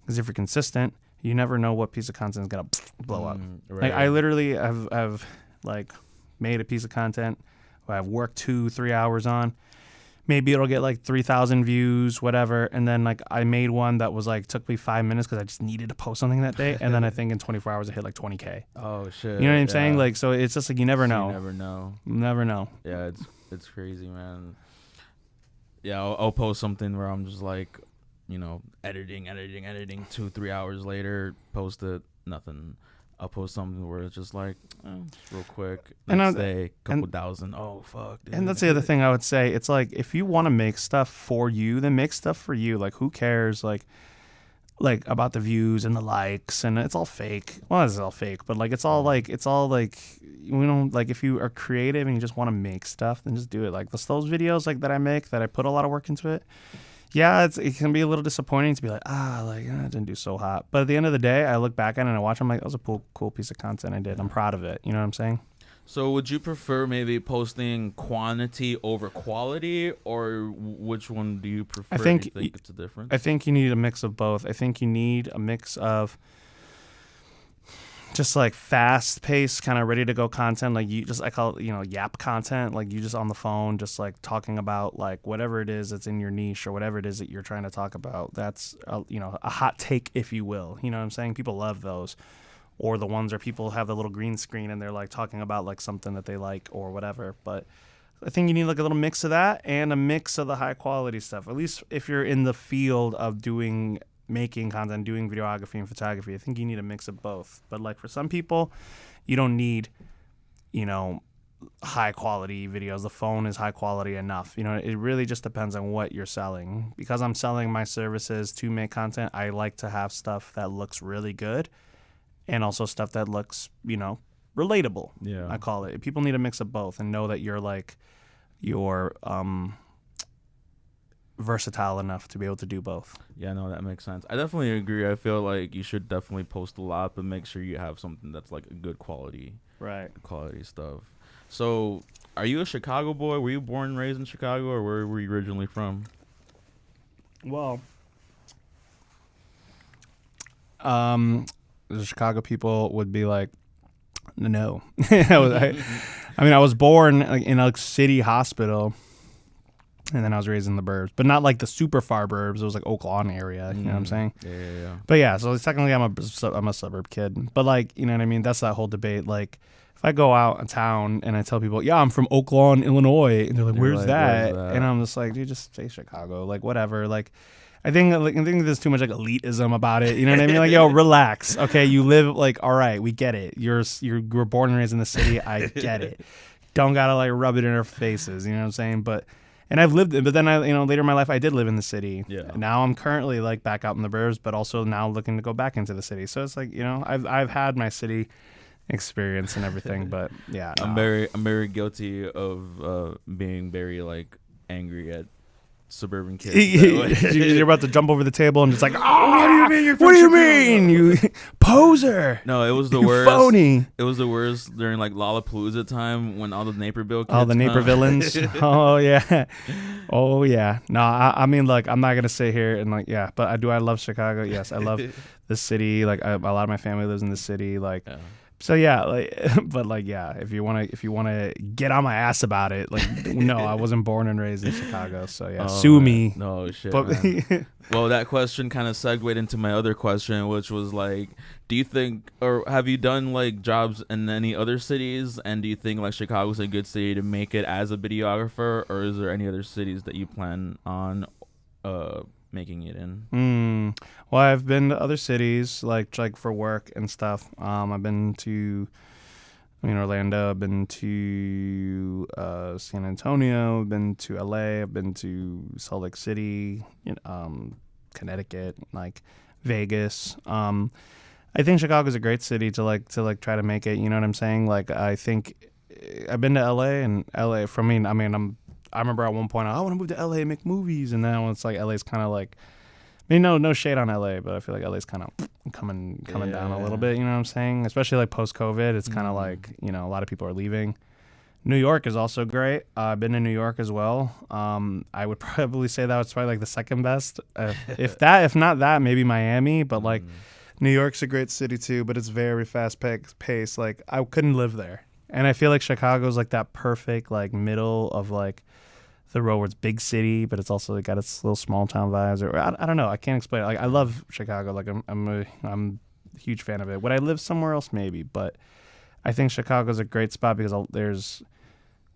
Because if you're consistent, you never know what piece of content is gonna blow up. Right. Like I literally have like made a piece of content I've worked 2-3 hours on. Maybe it'll get like 3,000 views, whatever. And then like I made one that was like took me 5 minutes because I just needed to post something that day. And then I think in 24 hours it hit like 20K. Oh shit! You know what I'm saying? Like so, it's just like you never know. You never know. Never know. Yeah, it's crazy, man. Yeah, I'll post something where I'm just like, editing. 2-3 hours later, post it, nothing. I'll post something where it's just like, real quick. Next day, couple thousand. Oh, fuck. Dude. And that's the other thing I would say. It's like, if you want to make stuff for you, then make stuff for you. Like, who cares, like about the views and the likes, and it's all fake. Well, it's all fake, but like, it's all like, if you are creative and you just want to make stuff, then just do it. Like those videos like that I make, that I put a lot of work into it. Yeah, it can be a little disappointing to be like, it didn't do so hot. But at the end of the day, I look back at it and I watch, I'm like, that was a cool piece of content I did. I'm proud of it. You know what I'm saying? So would you prefer maybe posting quantity over quality, or which one do you prefer? I think it's a difference? I think you need a mix of both. I think you need a mix of just like fast paced, kind of ready to go content. Like I call it, yap content. Like you just on the phone, just like talking about like whatever it is that's in your niche or whatever it is that you're trying to talk about. That's, a hot take, if you will. You know what I'm saying? People love those. Or the ones where people have the little green screen and they're like talking about like something that they like or whatever. But I think you need like a little mix of that and a mix of the high quality stuff. At least if you're in the field of making content, doing videography and photography, I think you need a mix of both. But like for some people, you don't need, high quality videos. The phone is high quality enough. It really just depends on what you're selling. Because I'm selling my services to make content, I like to have stuff that looks really good and also stuff that looks, relatable. Yeah, I call it. People need a mix of both and know that you're versatile enough to be able to do both. Yeah, no, that makes sense. I definitely agree. I feel like you should definitely post a lot, but make sure you have something that's like a good quality stuff. So are you a Chicago boy? Were you born and raised in Chicago, or where were you originally from? Well, the Chicago people would be like, no. I was born in a city hospital. And then I was raised in the burbs, but not like the super far burbs. It was like Oak Lawn area. You know what I'm saying? Yeah. But yeah, so technically I'm a suburb kid. But like, you know what I mean? That's that whole debate. Like, if I go out of town and I tell people, yeah, I'm from Oak Lawn, Illinois, and they're like, where's that? And I'm just like, dude, just say Chicago. Like, whatever. Like, I think there's too much like elitism about it. You know what I mean? Like, yo, relax. Okay, you live like, all right, we get it. You're born and raised in the city. I get it. Don't gotta like rub it in our faces. You know what I'm saying? And I've lived it, but then later in my life, I did live in the city. Yeah. Now I'm currently like back out in the burbs, but also now looking to go back into the city. So it's like, I've had my city experience and everything, but yeah. I'm very guilty of being very like angry at suburban kids. That You're about to jump over the table and just like, what do you mean? You're from what do you Chicago?" mean, you poser? No, it was the You worst. phony. It was the worst during like Lollapalooza time when all the Naperville kids All the Naper come. villains. Oh yeah, oh yeah. No, I mean, like, I'm not gonna sit here and like, yeah, but I love Chicago. Yes, I love the city. Like, a lot of my family lives in the city. Like, Yeah. so yeah, like, but like, yeah, if you wanna get on my ass about it, like, no, I wasn't born and raised in Chicago. So yeah, sue man. me. No shit. But Man. Well, that question kind of segued into my other question, which was like, do you think, or have you done like jobs in any other cities, and do you think like Chicago's a good city to make it as a videographer, or is there any other cities that you plan on making it in? Well, I've been to other cities like for work and stuff. I've been to Orlando. I've been to San Antonio. I've been to LA. I've been to Salt Lake City, Connecticut, like Vegas. I think Chicago's a great city to try to make it. You know what I'm saying? Like, I think I've been to LA, and LA for me. I remember at one point I want to move to LA and make movies, and then it's like LA's kind of like. I mean, no shade on LA, but I feel like LA's kind of coming down a little bit. You know what I'm saying? Especially like post-COVID, it's kind of like, a lot of people are leaving. New York is also great. I've been to New York as well. I would probably say that was probably like the second best. If not that, maybe Miami. But like, New York's a great city too, but it's very fast pace. Like, I couldn't live there, and I feel like Chicago's like that perfect like middle of like. The road where it's big city, but it's also got its little small town vibes. Or I don't know. I can't explain it. Like, I love Chicago. Like, I'm a huge fan of it. Would I live somewhere else? Maybe, but I think Chicago's a great spot because there's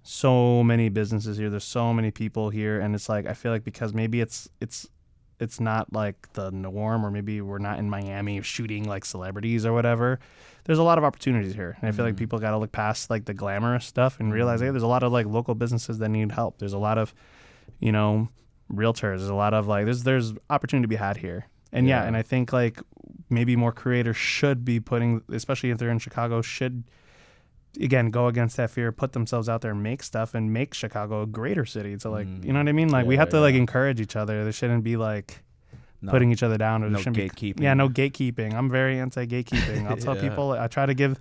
so many businesses here. There's so many people here, and it's like I feel like because maybe it's not like the norm, or maybe we're not in Miami shooting like celebrities or whatever. There's a lot of opportunities here, and I feel like people got to look past like the glamorous stuff and realize, hey, there's a lot of like local businesses that need help. There's a lot of, realtors. There's a lot of like there's opportunity to be had here, and yeah, and I think like maybe more creators should be putting, especially if they're in Chicago, should again go against that fear, put themselves out there and make stuff, and make Chicago a greater city. So like, you know what I mean? Like, we have to like encourage each other. There shouldn't be like. Putting each other down. Or No shouldn't gatekeeping. No gatekeeping. I'm very anti-gatekeeping. I'll tell people, I try to give,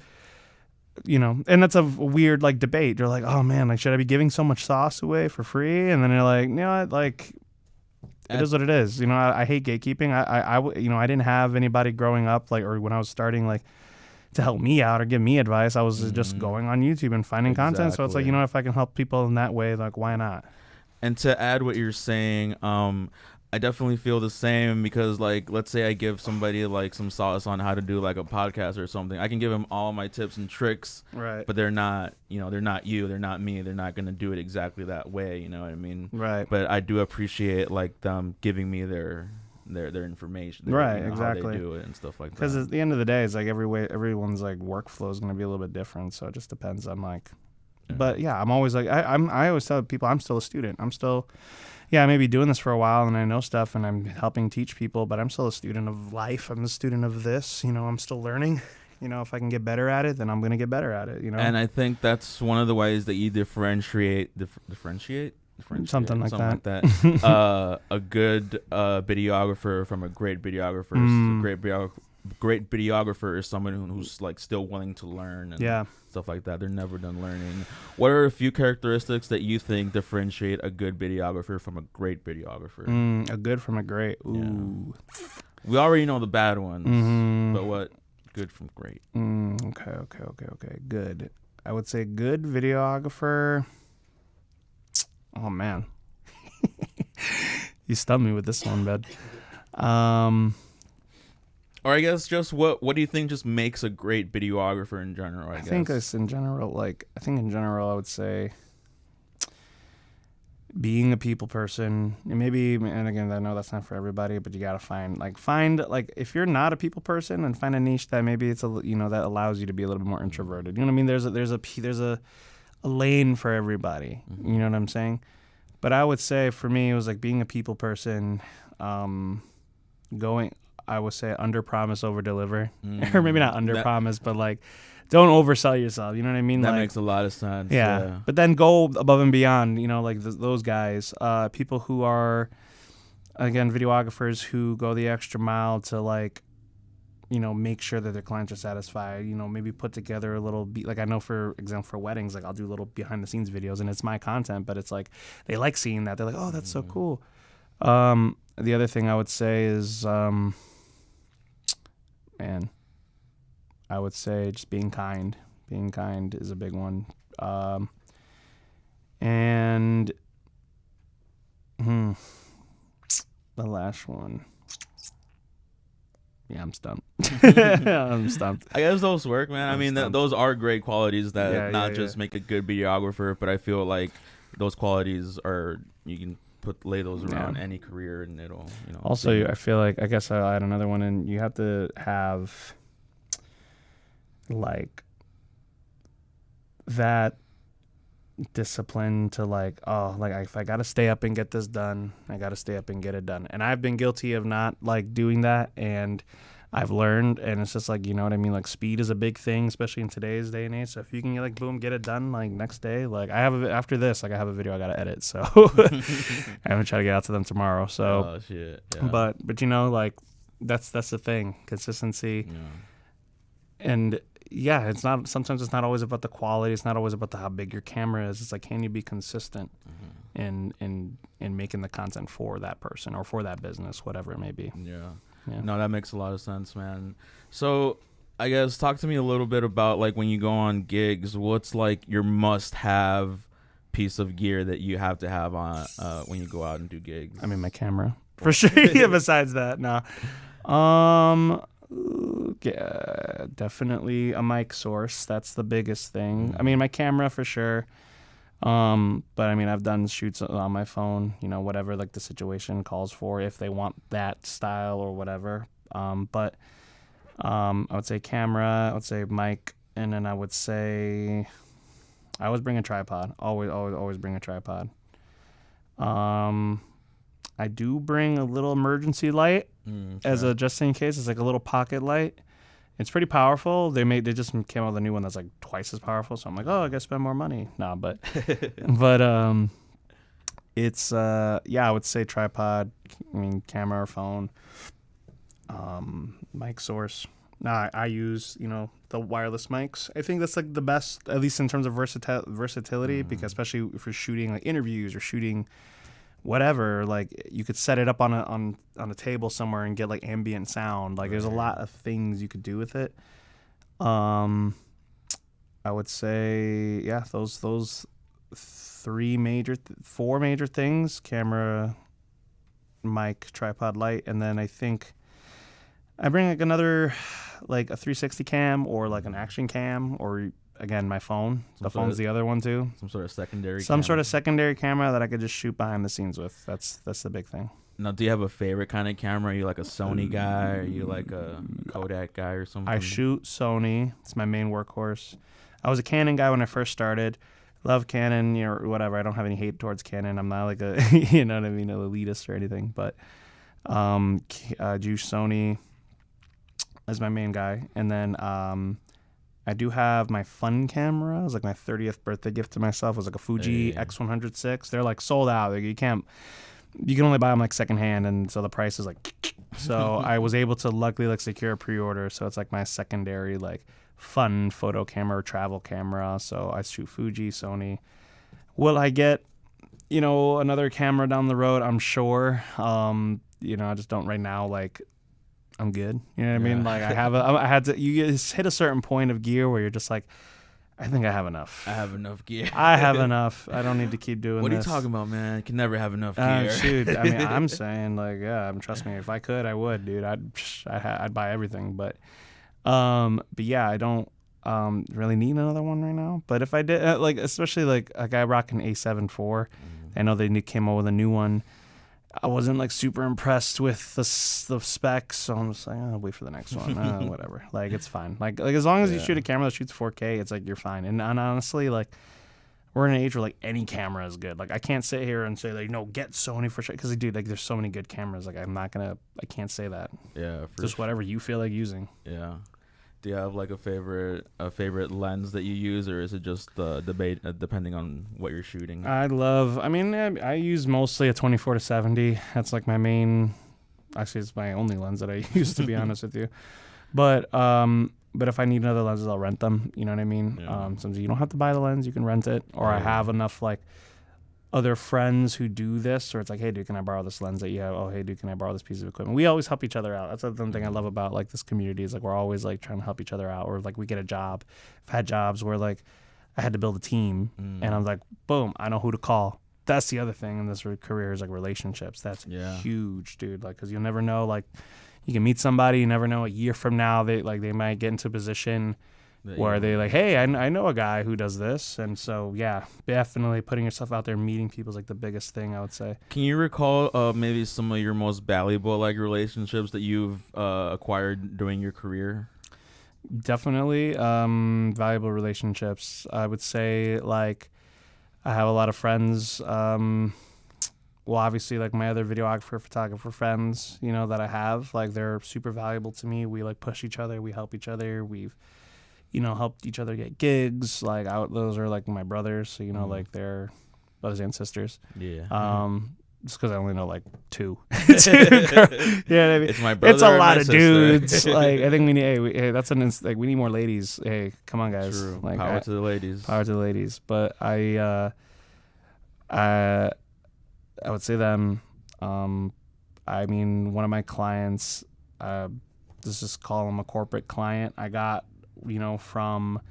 and that's a weird like debate. You're like, oh man, like, should I be giving so much sauce away for free? And then you're like, like, it is what it is. I hate gatekeeping. I didn't have anybody growing up, like, or when I was starting, like, to help me out or give me advice. I was just going on YouTube and finding content. So it's like, if I can help people in that way, like, why not? And to add what you're saying, I definitely feel the same because, like, let's say I give somebody like some sauce on how to do like a podcast or something. I can give them all my tips and tricks, right? But they're not, they're not you, they're not me. They're not gonna do it exactly that way. You know what I mean? Right. But I do appreciate like them giving me their information, right? exactly. How Exactly. they do it and stuff like that. Because at the end of the day, it's like everyone's like workflow is gonna be a little bit different. So it just depends on like. Yeah. But yeah, I'm always like I always tell people I'm still a student. I'm still. Yeah, I may be doing this for a while and I know stuff and I'm helping teach people, but I'm still a student of life. I'm a student of this. I'm still learning. If I can get better at it, then I'm going to get better at it, And I think that's one of the ways that you differentiate something like that. A good videographer from a great videographer. Great videographer is someone who's like still willing to learn and stuff like that. They're never done learning. What are a few characteristics that you think differentiate a good videographer from a great videographer? A good from a great. Ooh. Yeah. We already know the bad ones, but what good from great? Okay. Good. I would say good videographer. Oh man, you stumped me with this one, bud. Or I guess just what do you think just makes a great videographer in general? I think in general, I would say being a people person. And again, I know that's not for everybody, but you gotta find if you're not a people person, then find a niche that maybe it's that allows you to be a little bit more introverted. You know what I mean? There's a lane for everybody. Mm-hmm. You know what I'm saying? But I would say for me, it was like being a people person, I would say under promise, over deliver, or maybe not under promise, but like don't oversell yourself. You know what I mean? That like, makes a lot of sense. yeah. But then go above and beyond. You know, like those guys, people who are, again, videographers who go the extra mile to like, you know, make sure that their clients are satisfied. You know, maybe put together a little like I know, for example, for weddings, like I'll do little behind the scenes videos, and it's my content, but it's like they like seeing that. They're like, oh, that's so cool. The other thing I would say is, man, I would say just being kind. Being kind is a big one. And the last one. Yeah, I'm stumped. I'm stumped. I guess those work, man. I mean, those are great qualities that not just make a good videographer, but I feel like those qualities are, you can lay those around any career, and it'll, you know. Also, I feel like, I guess I'll add another one, and you have to have like that discipline to like, oh, like if I gotta stay up and get this done, I gotta stay up and get it done. And I've been guilty of not like doing that, and I've learned, and it's just like, you know what I mean, like speed is a big thing, especially in today's day and age. So if you can like boom, get it done like next day, like after this, like I have a video I gotta edit, so I'm gonna try to get out to them tomorrow. So oh shit, yeah. but you know, like that's the thing, consistency. And yeah, sometimes it's not always about the quality. It's not always about how big your camera is. It's like, can you be consistent in making the content for that person or for that business, whatever it may be. Yeah. No, that makes a lot of sense, man. So I guess talk to me a little bit about like when you go on gigs, what's like your must-have piece of gear that you have to have on when you go out and do gigs? I mean, my camera for sure. Yeah, besides that, no. Yeah, definitely a mic source. That's the biggest thing. I mean, my camera for sure. But I mean, I've done shoots on my phone, you know, whatever like the situation calls for, if they want that style or whatever. But I would say camera, I would say mic, and then I would say I always bring a tripod. Always bring a tripod. I do bring a little emergency light as a just in case. It's like a little pocket light. It's pretty powerful. They just came out with a new one that's like twice as powerful. So I'm like, oh, I gotta spend more money. Nah, but it's I would say tripod. I mean, camera or phone. Mic source. Nah, I use, you know, the wireless mics. I think that's like the best, at least in terms of versatility, because especially if you're shooting like interviews or shooting whatever, like you could set it up on a table somewhere and get like ambient sound. Like there's a lot of things you could do with it. I would say, yeah, those four major things: camera, mic, tripod, light, and then I think I bring like another, like a 360 cam or like an action cam, or again, my phone. The phone's the other one too. Some sort of secondary camera that I could just shoot behind the scenes with. That's the big thing. Now, do you have a favorite kind of camera? Are you like a Sony guy? Or are you like a Kodak guy or something? I shoot Sony. It's my main workhorse. I was a Canon guy when I first started. Love Canon, you know, whatever. I don't have any hate towards Canon. I'm not like a, you know what I mean, an elitist or anything. But I do Sony as my main guy. And then I do have my fun camera. It was like my 30th birthday gift to myself. It was like a Fuji X106. They're like sold out. Like you can only buy them like secondhand, and so the price is like. So I was able to luckily like secure a pre-order. So it's like my secondary like fun photo camera or travel camera. So I shoot Fuji, Sony. Will I get, you know, another camera down the road? I'm sure. You know, I just don't right now. Like, I'm good. You know what I mean? Like you just hit a certain point of gear where you're just like, I think I have enough. I have enough gear. I have enough. I don't need to keep doing this. What are you talking about, man? You can never have enough gear. Shoot, I mean, I'm saying like, yeah, trust me, if I could, I would, dude. I'd buy everything, but yeah, I don't really need another one right now. But if I did, like, especially like a guy rocking A7 IV, I know they came out with a new one. I wasn't like super impressed with the specs, so I'm just like, I'll wait for the next one. Whatever. Like, it's fine. Like as long as you shoot a camera that shoots 4K, it's like you're fine. And honestly, like, we're in an age where like any camera is good. Like, I can't sit here and say like, no, get Sony for sure, because dude, like, there's so many good cameras. Like, I can't say that. Yeah. Just whatever you feel like using. Yeah. Do you have like a favorite lens that you use, or is it just debate depending on what you're shooting? I use mostly a 24-70. That's like my main. Actually, it's my only lens that I use, to be honest with you. But if I need another lenses, I'll rent them. You know what I mean? Yeah. Sometimes you don't have to buy the lens; you can rent it. Or I have enough like other friends who do this, or it's like, hey, dude, can I borrow this lens that you have? Oh, hey, dude, can I borrow this piece of equipment? We always help each other out. That's the thing I love about like this community is like we're always like trying to help each other out. Or like we get a job. I've had jobs where like I had to build a team, and I'm like, boom, I know who to call. That's the other thing in this career is like relationships. That's huge, dude. Like, cause you'll never know. Like, you can meet somebody, you never know. A year from now, they might get into a position where they like, hey, I know a guy who does this, and so yeah, definitely putting yourself out there, meeting people is like the biggest thing I would say. Can you recall maybe some of your most valuable like relationships that you've acquired during your career? Definitely valuable relationships. I would say like I have a lot of friends. Well, obviously, like my other videographer, photographer friends, you know, that I have, like they're super valuable to me. We like push each other, we help each other, we've, you know, helped each other get gigs. Like those are like my brothers, so you know, like they're brothers and sisters. Yeah. Just because I only know like two. Yeah, I mean, It's my brother. It's a lot of sister. dudes. Like I think we need. Hey, we need more ladies. Hey, come on, guys. True. Like, Power to the ladies. Power to the ladies. But I would say them. I mean, one of my clients, let's just call him a corporate client. I got, you know, from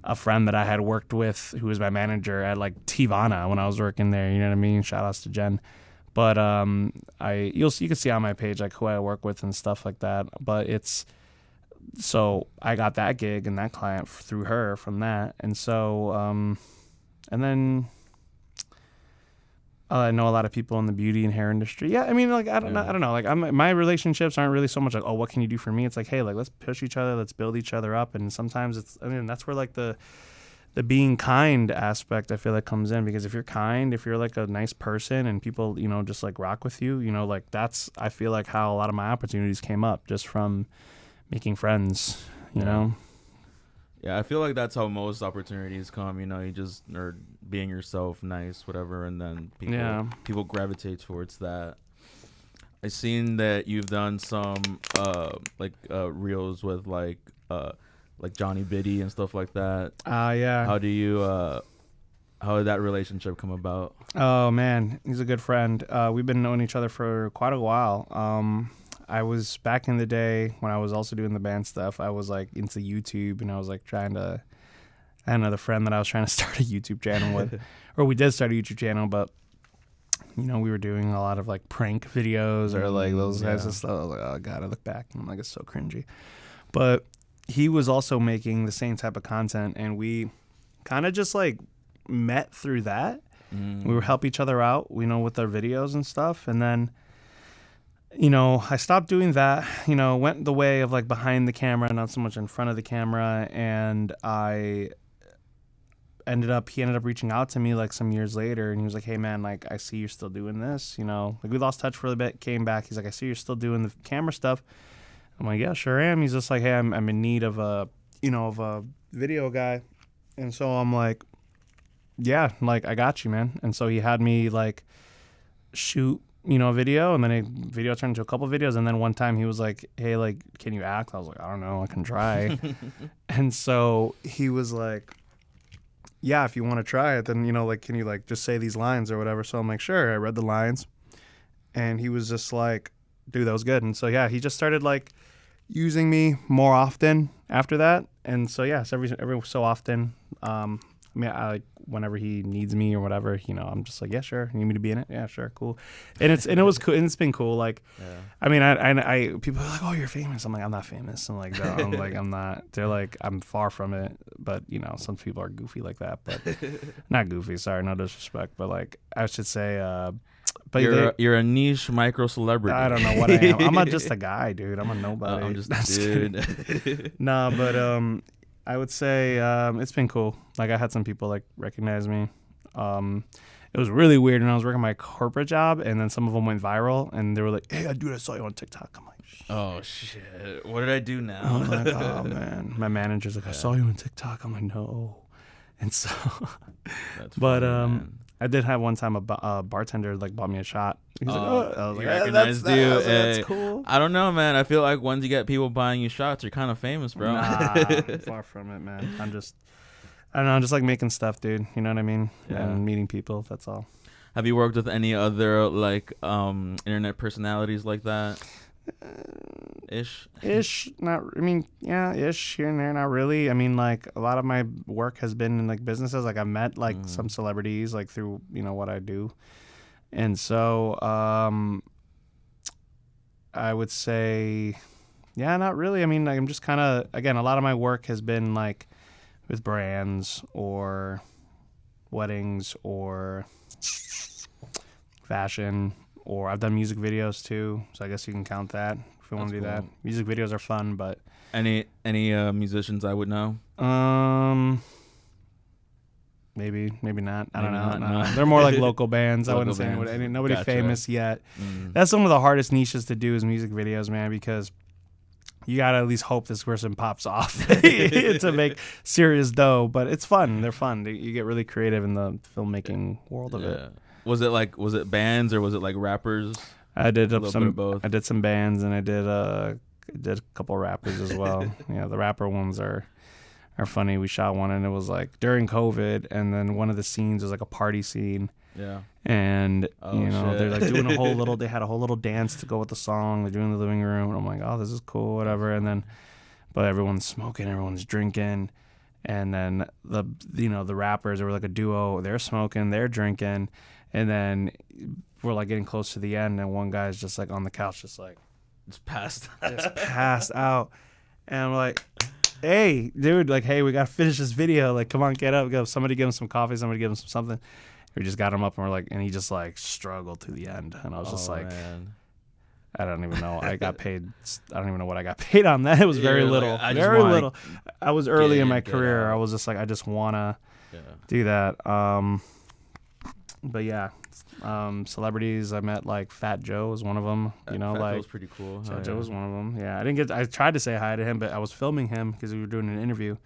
a friend that I had worked with who was my manager at like Tivana when I was working there. You know what I mean? Shout outs to Jen. But you can see on my page like who I work with and stuff like that. But so I got that gig and that client through her from that, and so and then I know a lot of people in the beauty and hair industry. Yeah, I mean, like I don't know. Like my relationships aren't really so much like, oh, what can you do for me? It's like, hey, like let's push each other, let's build each other up. And sometimes that's where like the being kind aspect I feel like comes in, because if you're kind, if you're like a nice person and people, you know, just like rock with you, you know, like that's I feel like how a lot of my opportunities came up just from making friends, you know. Yeah, I feel like that's how most opportunities come. You know, you just are being yourself, nice, whatever, and then people gravitate towards that. I seen that you've done some reels with like Johnny Biddy and stuff like that. Yeah. How did that relationship come about? Oh man, he's a good friend. We've been knowing each other for quite a while. I was back in the day when I was also doing the band stuff. I was like into YouTube, and I was like I had another friend that I was trying to start a YouTube channel with, or we did start a YouTube channel, but you know, we were doing a lot of like prank videos or like those guys and stuff. I was like, oh god, I look back and I'm like, it's so cringy. But he was also making the same type of content, and we kind of just like met through that. We would help each other out, you know, with our videos and stuff, and then, you know, I stopped doing that, you know, went the way of like behind the camera, not so much in front of the camera. And he ended up reaching out to me like some years later, and he was like, hey man, like I see you're still doing this, you know, like we lost touch for a bit, came back. He's like, I see you're still doing the camera stuff. I'm like, yeah, sure am. He's just like, hey, I'm in need of a video guy. And so I'm like, yeah, like I got you, man. And so he had me like shoot, you know, a video, and then a video turned into a couple videos. And then one time he was like, hey, like, can you act? I was like, I don't know, I can try. And so he was like, yeah, if you want to try it, then, you know, like, can you like just say these lines or whatever? So I'm like, sure. I read the lines, and he was just like, dude, that was good. And so, yeah, he just started like using me more often after that. And so, yeah, so every so often, I mean, whenever he needs me or whatever, you know, I'm just like, yeah, sure. You need me to be in it? Yeah, sure, cool. And it was cool, and it's been cool. Like, I mean, I people are like, oh, you're famous. I'm like, I'm not famous. I'm like, no, I'm not. They're like, I'm far from it. But you know, some people are goofy like that. But not goofy. Sorry, no disrespect. But like, I should say, but you're a niche micro celebrity. I don't know what I am. I'm just a guy, dude. I'm a nobody. I'm just a dude. Nah, but I would say it's been cool. Like I had some people like recognize me. It was really weird when I was working my corporate job, and then some of them went viral, and they were like, "Hey, dude, I saw you on TikTok." I'm like, Oh shit! What did I do now? I'm like, oh man. My manager's like, I saw you on TikTok. I'm like, no. And so, That's but funny, man. I did have one time a bartender like bought me a shot. He's like, Oh, I was he like, recognized you. That's Hey, cool. I don't know, man. I feel like once you get people buying you shots, you're kind of famous, bro. Nah, far from it, man. I don't know, I'm just like making stuff, dude. You know what I mean? Yeah. And meeting people. That's all. Have you worked with any other like internet personalities like that? Ish. Not. I mean, yeah, ish here and there. Not really. I mean, like a lot of my work has been in like businesses. Like I met like some celebrities like through what I do, and so I would say, yeah, not really. I mean, like, I'm just kind of again. A lot of my work has been like with brands or weddings or fashion, or I've done music videos too, so I guess you can count that if you want to do that. Music videos are fun, but any musicians I would know? Maybe not. I don't Maybe know. not, No. no. They're more like local bands. I Local wouldn't say bands. nobody Gotcha. famous yet. That's some of the hardest niches to do is music videos, man, because you gotta at least hope this person pops off to make serious dough. But it's fun. They're fun. You get really creative in the filmmaking world of it. Was it bands or was it like rappers? I did A little bit of both. I did some bands and I did a couple rappers as well. Yeah, the rapper ones are funny. We shot one and it was like during COVID, and then one of the scenes was like a party scene. Yeah. And shit. they're like doing they had a whole little dance to go with the song. They're doing in the living room, and I'm like, oh, this is cool, whatever. And then, but everyone's smoking, everyone's drinking, and then the rappers were like a duo. They're smoking, they're drinking, and then we're like getting close to the end, and one guy's just like on the couch, just passed. passed out, and I'm like, hey, dude, like, hey, we gotta finish this video. Like, come on, get up, go. Somebody give him some coffee. Somebody give him something. We just got him up, and we're like, and he just like struggled to the end, and I was just like, man. I don't even know. I got paid. I don't even know what I got paid on that. It was very You're like, little, I just very wanna little. I was early in my get career. out. I was just like, I just wanna Yeah. do that. But yeah, celebrities. I met like Fat Joe was one of them. Fat like Joe's pretty cool. Fat Joe was one of them. Yeah, I tried to say hi to him, but I was filming him because we were doing an interview.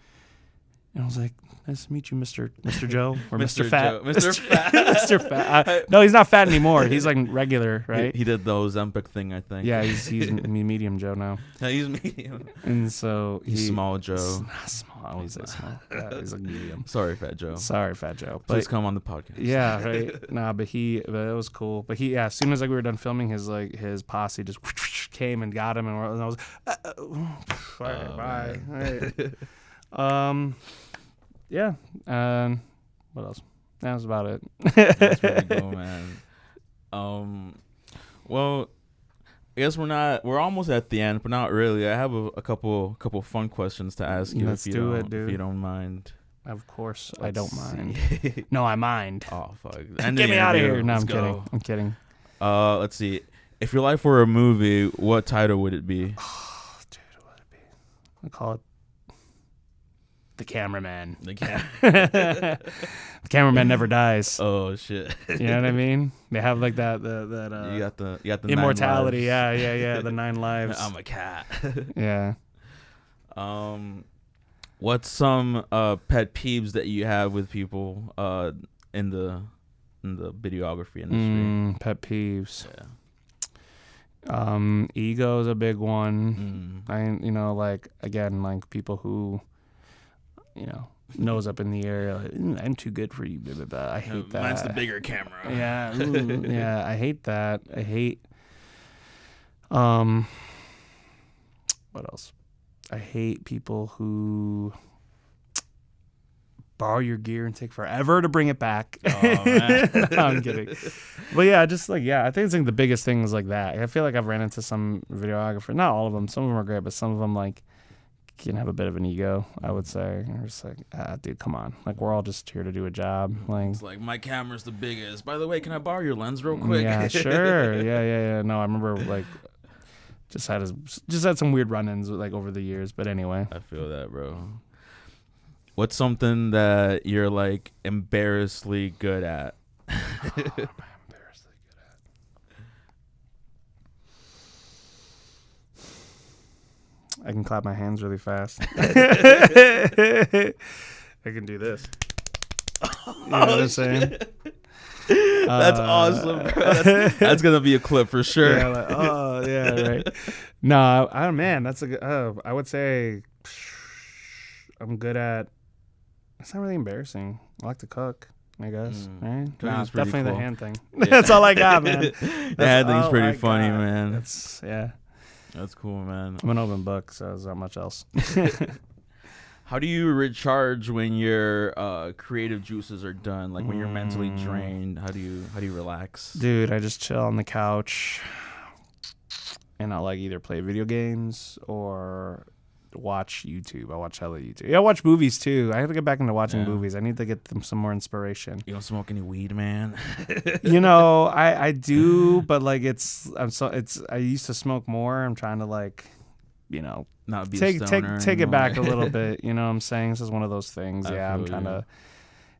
And I was like, nice to meet you, Mr. Joe, or Mr. Fat. Mr. Fat. Mr. Fat. No, he's not fat anymore. He's like regular, right? He did the Ozempic thing, I think. Yeah, he's medium Joe now. Yeah, he's medium. And so He's small Joe. Not small. I wouldn't say small. Yeah, he's like medium. Sorry, Fat Joe. Sorry, Fat Joe. Please But come on the podcast. yeah, right. Nah, but it was cool. But as soon as like we were done filming, his posse just came and got him, and I was, all right, bye. All right. Yeah. What else? That was about it. That's pretty cool, man. Well, I guess we're almost at the end, but not really. I have a couple fun questions to ask you. Let's do it, dude. If you don't mind. Of course, I don't Let's mind. see. No, I mind. Oh fuck! Get me out of here. No, I'm kidding. I'm kidding. Let's see. If your life were a movie, what title would it be? Oh, dude, what would it be? I call it The Cameraman. The cameraman never dies. Oh shit! You know what I mean? They have like that you got the immortality. 9 lives. Yeah. The 9 lives. I'm a cat. Yeah. What's some pet peeves that you have with people in the videography industry? Pet peeves. Yeah. Ego is a big one. Like again, like people who, nose up in the air. Like, I'm too good for you. Blah, blah, blah. I hate that. Mine's the bigger camera. Yeah. Yeah. I hate that. I hate. What else? I hate people who borrow your gear and take forever to bring it back. Oh, man. No, I'm kidding. But yeah, just like, I think it's like the biggest thing is like that. I feel like I've ran into some videographers, not all of them. Some of them are great, but some of them like can have a bit of an ego, I would say. And it's like, dude, come on. Like, we're all just here to do a job. Like, it's like, my camera's the biggest. By the way, can I borrow your lens real quick? Yeah, sure. Yeah. No, I remember like just had some weird run-ins like over the years. But anyway, I feel that, bro. What's something that you're like embarrassingly good at? I can clap my hands really fast. I can do this. You know what I'm saying? That's awesome, bro. That's gonna be a clip for sure. Yeah, like, oh yeah, right. No, man, that's a good. I would say I'm good at. It's not really embarrassing. I like to cook, I guess. Right? Nah, definitely cool. the hand thing. Yeah. That's all I got, man. The hand thing's pretty funny, man. That's cool, man. I'm an open book, so there's not much else. How do you recharge when your creative juices are done? Like when you're mentally drained, how do you relax? Dude, I just chill on the couch, and I like either play video games or watch YouTube. I watch hella YouTube. Yeah, I watch movies too. I have to get back into watching movies. I need to get them some more inspiration. You don't smoke any weed, man? I do, but like I used to smoke more. I'm trying to like, not be take a stoner take it back a little bit. You know what I'm saying? This is one of those things. I'm trying to.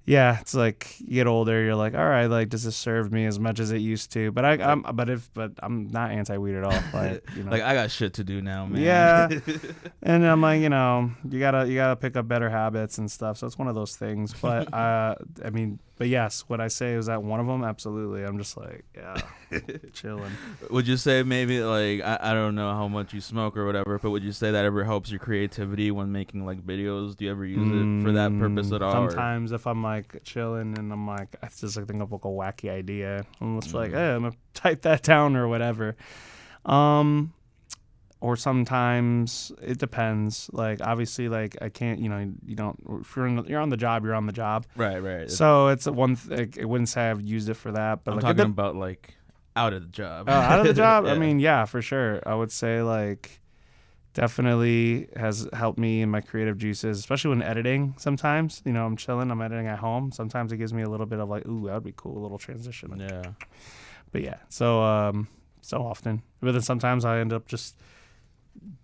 Yeah, it's like you get older, you're like, all right, like does this serve me as much as it used to? But I'm not anti-weed at all. Like, like I got shit to do now, man. Yeah, and I'm like, you gotta pick up better habits and stuff. So it's one of those things. But but yes, what I say is that one of them. Absolutely, I'm just like, chilling. Would you say maybe like I don't know how much you smoke or whatever, but would you say that ever helps your creativity when making like videos? Do you ever use it for that purpose at all? Sometimes if I'm like chilling and I'm like, I just like think of like a wacky idea, I'm just like, hey, I'm gonna type that down or whatever. Or sometimes it depends. Like obviously, like I can't. You don't. If you're on the job, you're on the job. Right. So it's one. I wouldn't say I've used it for that, but I'm talking about like out of the job. Out of the job. Yeah. I mean, yeah, for sure. I would say like definitely has helped me in my creative juices, especially when editing. Sometimes I'm chilling, I'm editing at home. Sometimes it gives me a little bit of like, ooh, that would be cool, a little transition. Yeah. But yeah, so often. But then sometimes I end up just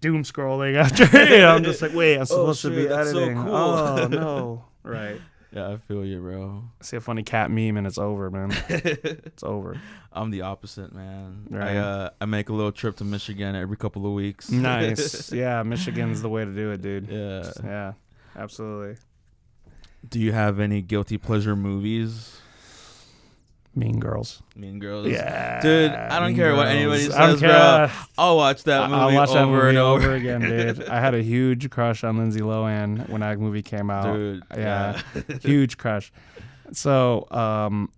doom scrolling after. I'm just like, wait, I'm supposed to be editing. So cool. Oh no, right. Yeah, I feel you, bro. I see a funny cat meme and it's over, man. It's over. I'm the opposite, man. Right. I make a little trip to Michigan every couple of weeks. Nice. Yeah, Michigan's the way to do it, dude. Yeah. Yeah, absolutely. Do you have any guilty pleasure movies? Mean Girls. Mean Girls. Yeah. Dude, I don't care what anybody I don't says, care. bro. I'll watch that movie I'll watch that over movie and over again, dude. I had a huge crush on Lindsay Lohan when that movie came out. Dude. Yeah. Huge crush. So, and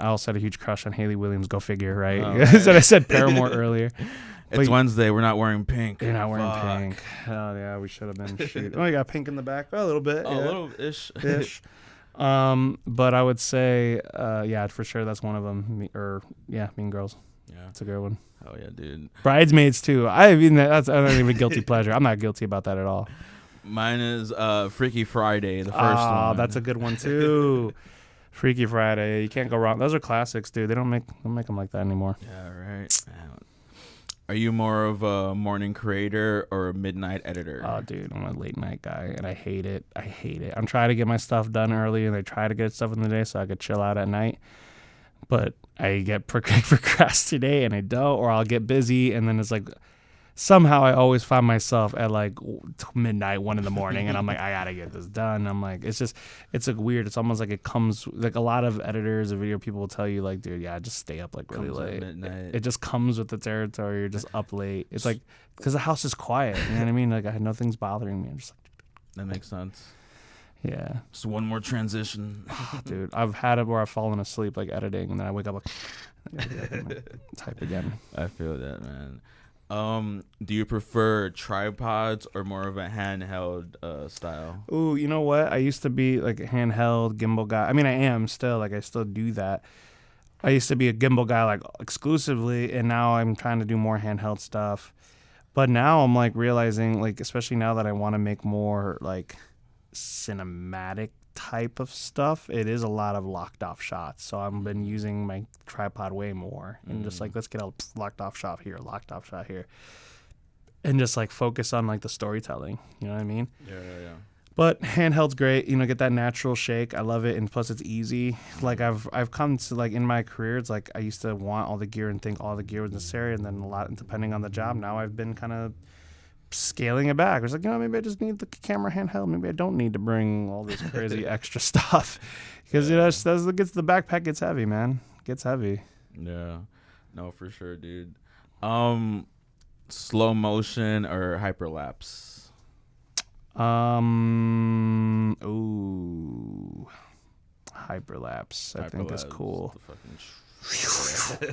I also had a huge crush on Hayley Williams. Go figure, right? Oh, So I said Paramore earlier. It's Wednesday. We're not wearing pink. You're not wearing Fuck. pink. Oh, yeah. We should have been. Shoot. Oh, you got pink in the back. Oh, a little bit. A little ish. Ish. But I would say, yeah, for sure that's one of them. Mean Girls. Yeah. It's a good one. Oh yeah, dude. Bridesmaids too. That's not even guilty pleasure. I'm not guilty about that at all. Mine is Freaky Friday, the first one. Oh, that's a good one too. Freaky Friday. You can't go wrong. Those are classics, dude. They don't make them like that anymore. Yeah, right. Man. Are you more of a morning creator or a midnight editor? Oh, dude, I'm a late night guy, and I hate it. I'm trying to get my stuff done early, and I try to get stuff in the day so I could chill out at night. But I get procrastinate, and I don't, or I'll get busy, and then it's like somehow I always find myself at like midnight, 1 a.m, and I'm like, I gotta get this done. I'm like, it's like weird. It's almost like it comes like a lot of editors or video people will tell you like, dude, yeah, just stay up like really late. It just comes with the territory. You're just up late. It's like because the house is quiet. You know what I mean? Like I had nothing's bothering me. I'm just like, that makes sense. Yeah. Just one more transition. Dude, I've had it where I've fallen asleep like editing, and then I wake up like type again. I feel that, man. Do you prefer tripods or more of a handheld style? Ooh, you know what? I used to be like a handheld gimbal guy. I mean, I am still, like I still do that. I used to be a gimbal guy like exclusively, and now I'm trying to do more handheld stuff. But now I'm like realizing, like especially now that I want to make more like cinematic type of stuff, it is a lot of locked off shots. So I've been using my tripod way more and just like, let's get a locked off shot here, and just like focus on like the storytelling. You know what I mean? Yeah. But handheld's great, get that natural shake. I love it, and plus it's easy. Like I've come to like in my career, it's like I used to want all the gear and think all the gear was necessary, and then a lot depending on the job. Now I've been kind of scaling it back. I was like, maybe I just need the camera handheld. Maybe I don't need to bring all this crazy extra stuff because the backpack gets heavy, man. Gets heavy. Yeah, no, for sure, dude. Slow motion or hyperlapse? Ooh, hyperlapse. I think is cool. Fucking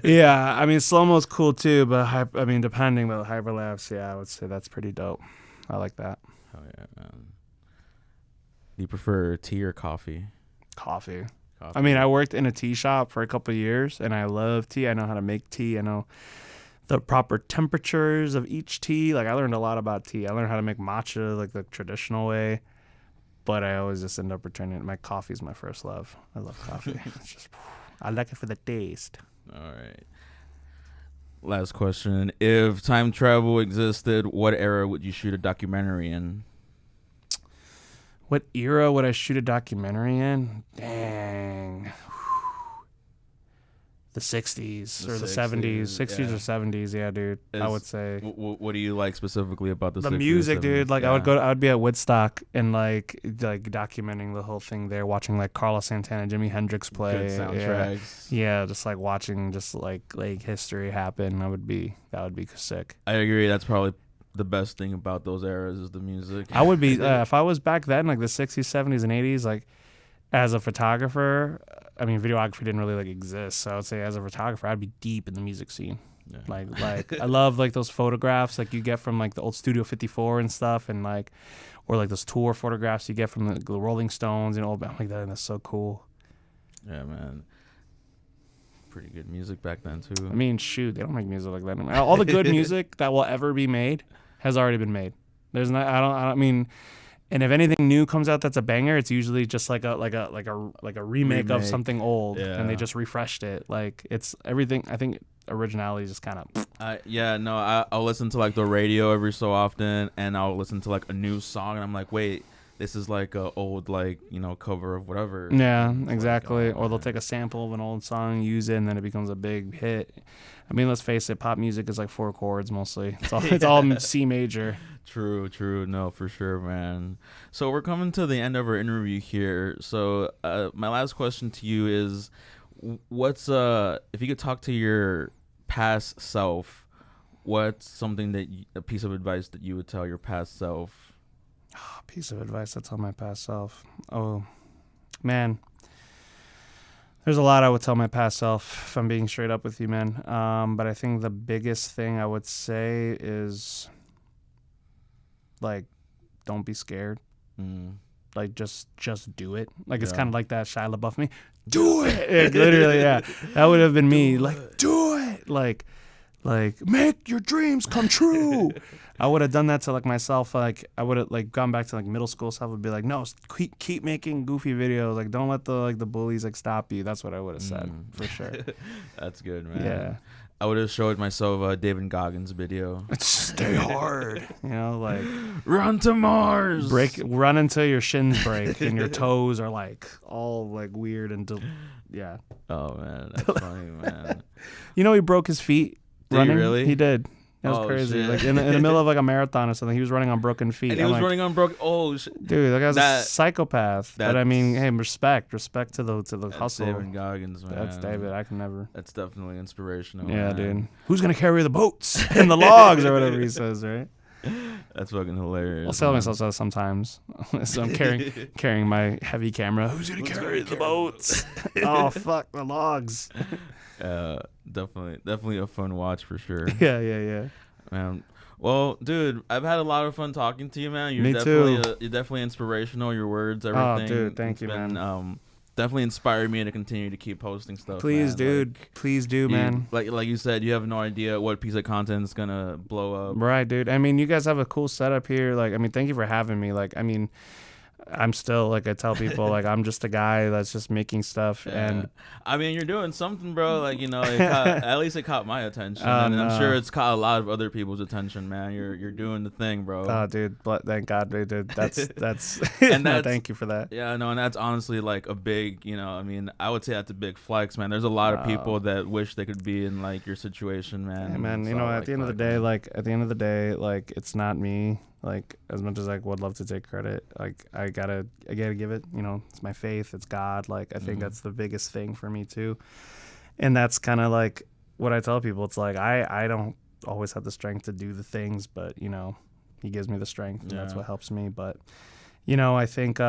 Yeah, I mean slow mo's cool too, but depending, but hyperlapse, yeah, I would say that's pretty dope. I like that. Oh yeah, man. Do you prefer tea or coffee? Coffee. I mean, I worked in a tea shop for a couple of years, and I love tea. I know how to make tea. I know the proper temperatures of each tea. Like, I learned a lot about tea. I learned how to make matcha, like the traditional way. But I always just end up returning it. My coffee's my first love. I love coffee. It's just, I like it for the taste. All right. Last question. If time travel existed, what era would you shoot a documentary in? What era would I shoot a documentary in? Dang. The 60s or the 70s. 60s or 70s, yeah, dude. I would say. What do you like specifically about the 60s? The music, dude. Like, I would be at Woodstock and like documenting the whole thing there, watching like Carlos Santana, Jimi Hendrix play. Good soundtracks. Yeah, just like watching just like history happen. That would be sick. I agree. That's probably the best thing about those eras is the music. I would be if I was back then, like the 60s, 70s, and 80s, like as a photographer. I mean, videography didn't really like exist, so I would say as a photographer, I'd be deep in the music scene. Yeah. Like I love like those photographs like you get from like the old Studio 54 and stuff, and like or like those tour photographs you get from the Rolling Stones and all that. Like that, and that's so cool. Yeah, man. Pretty good music back then too. I mean, shoot, they don't make music like that anymore. All the good music that will ever be made has already been made. There's not. I don't mean. And if anything new comes out that's a banger, it's usually just like a remake of something old, and they just refreshed it. Like it's everything. I think originality is just kind of. I'll listen to like the radio every so often, and I'll listen to like a new song, and I'm like, wait, this is like a old cover of whatever. Yeah, exactly. Or they'll take a sample of an old song, use it, and then it becomes a big hit. I mean, let's face it, pop music is like 4 chords mostly. It's all C major. True. No, for sure, man. So we're coming to the end of our interview here. So my last question to you is, what's if you could talk to your past self, what's something a piece of advice that you would tell your past self? Piece of advice I'd tell my past self. Oh, man. There's a lot I would tell my past self, if I'm being straight up with you, man. But I think the biggest thing I would say is, like, don't be scared. Like, just do it. Like, it's kind of like that Shia LaBeouf me. Do it! Literally, yeah. That would have been me. Like, do it! Like, make your dreams come true. I would have done that to like myself. Like I would have like gone back to like middle school stuff. Would be like, no, keep making goofy videos. Like don't let the bullies like stop you. That's what I would have said for sure. That's good, man. Yeah. I would have showed myself David Goggins' video. Stay hard. Like run to Mars. Run until your shins break and your toes are like all like weird and yeah. Oh man, that's funny, man. He broke his feet. Running. He really? He did. That was crazy. Shit. Like in the middle of like a marathon or something, he was running on broken feet. And he was running on broken. Oh shit, dude, that guy's a psychopath. But I mean, hey, respect to the hustle. David Goggins, man. That's David. I can never. That's definitely inspirational. Yeah, man. dude. Who's gonna carry the boats and the logs or whatever he says, right? That's fucking hilarious. I'll tell myself that sometimes. So I'm carrying my heavy camera. Who's gonna carry the boats? Oh fuck, the logs. Definitely a fun watch for sure. Yeah. Man, well, dude, I've had a lot of fun talking to you, man. Me too. You're definitely inspirational. Your words, everything. Oh, dude, thank you, man. Definitely inspired me to continue to keep posting stuff. Please, man. dude. Please do, man. Like you said, you have no idea what piece of content is gonna blow up. Right, dude. I mean, you guys have a cool setup here. Like, I mean, thank you for having me. Like, I mean, I'm still, like, I tell people, like, I'm just a guy that's just making stuff. Yeah. And I mean, you're doing something, bro. Like, at least it caught my attention, and I'm sure no. it's caught a lot of other people's attention, man. You're doing the thing, bro. Oh, dude, thank God, dude. That's And no, that's thank you for that. Yeah, no, and that's honestly like a big, I mean, I would say that's a big flex, man. There's a lot of people that wish they could be in like your situation, man. Hey, man, So, at the end of the day, like, it's not me. Like, as much as I would love to take credit, like, I gotta give it. It's my faith, it's God. Like, I think that's the biggest thing for me too, and that's kind of like what I tell people. It's like I don't always have the strength to do the things, but He gives me the strength, and that's what helps me. But I think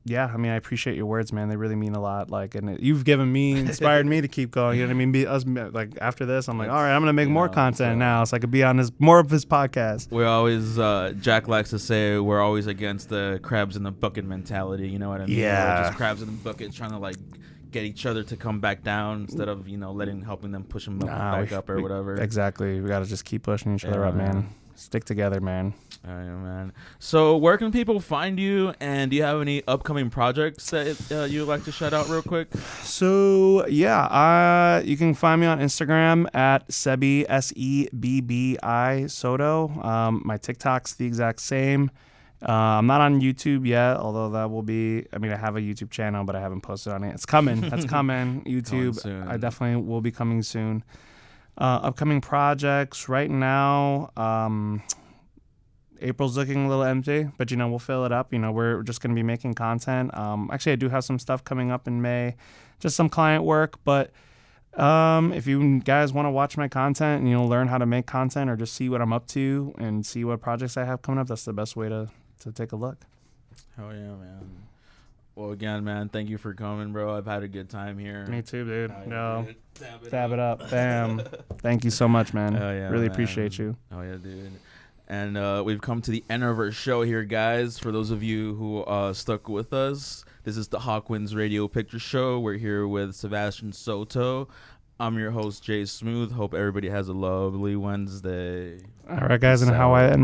yeah, I mean, I appreciate your words, man. They really mean a lot. Like, and you've inspired me to keep going. You know what I mean? Like, after this, I'm like, all right, I'm gonna make more content now, so I could be on more of his podcast. We always, Jack likes to say, we're always against the crabs in the bucket mentality. You know what I mean? Yeah. We're just crabs in the bucket, trying to like get each other to come back down instead of helping them push them back up or whatever. Exactly. We gotta just keep pushing each other up, man. Stick together, man. All right, man. So where can people find you, and do you have any upcoming projects that you'd like to shout out real quick? So, yeah, you can find me on Instagram at Sebi, Sebbi Soto. My TikTok's the exact same. I'm not on YouTube yet, although that will be, I mean, I have a YouTube channel, but I haven't posted on it. It's coming. That's coming. YouTube, I definitely will be coming soon. Upcoming projects right now, April's looking a little empty, but we'll fill it up. We're just going to be making content. Actually, I do have some stuff coming up in May, just some client work. But if you guys want to watch my content and learn how to make content, or just see what I'm up to and see what projects I have coming up, that's the best way to take a look. Hell yeah, man. Well, again, man, thank you for coming, bro. I've had a good time here. Me too, dude. Tab it up. Bam. Thank you so much, man. Oh, yeah, really man. appreciate you. Oh, yeah, dude. And we've come to the end of our show here, guys. For those of you who stuck with us, this is the Hawkwinds Radio Picture Show. We're here with Sebastian Soto. I'm your host, Jay Smooth. Hope everybody has a lovely Wednesday. All right, guys, and how I end my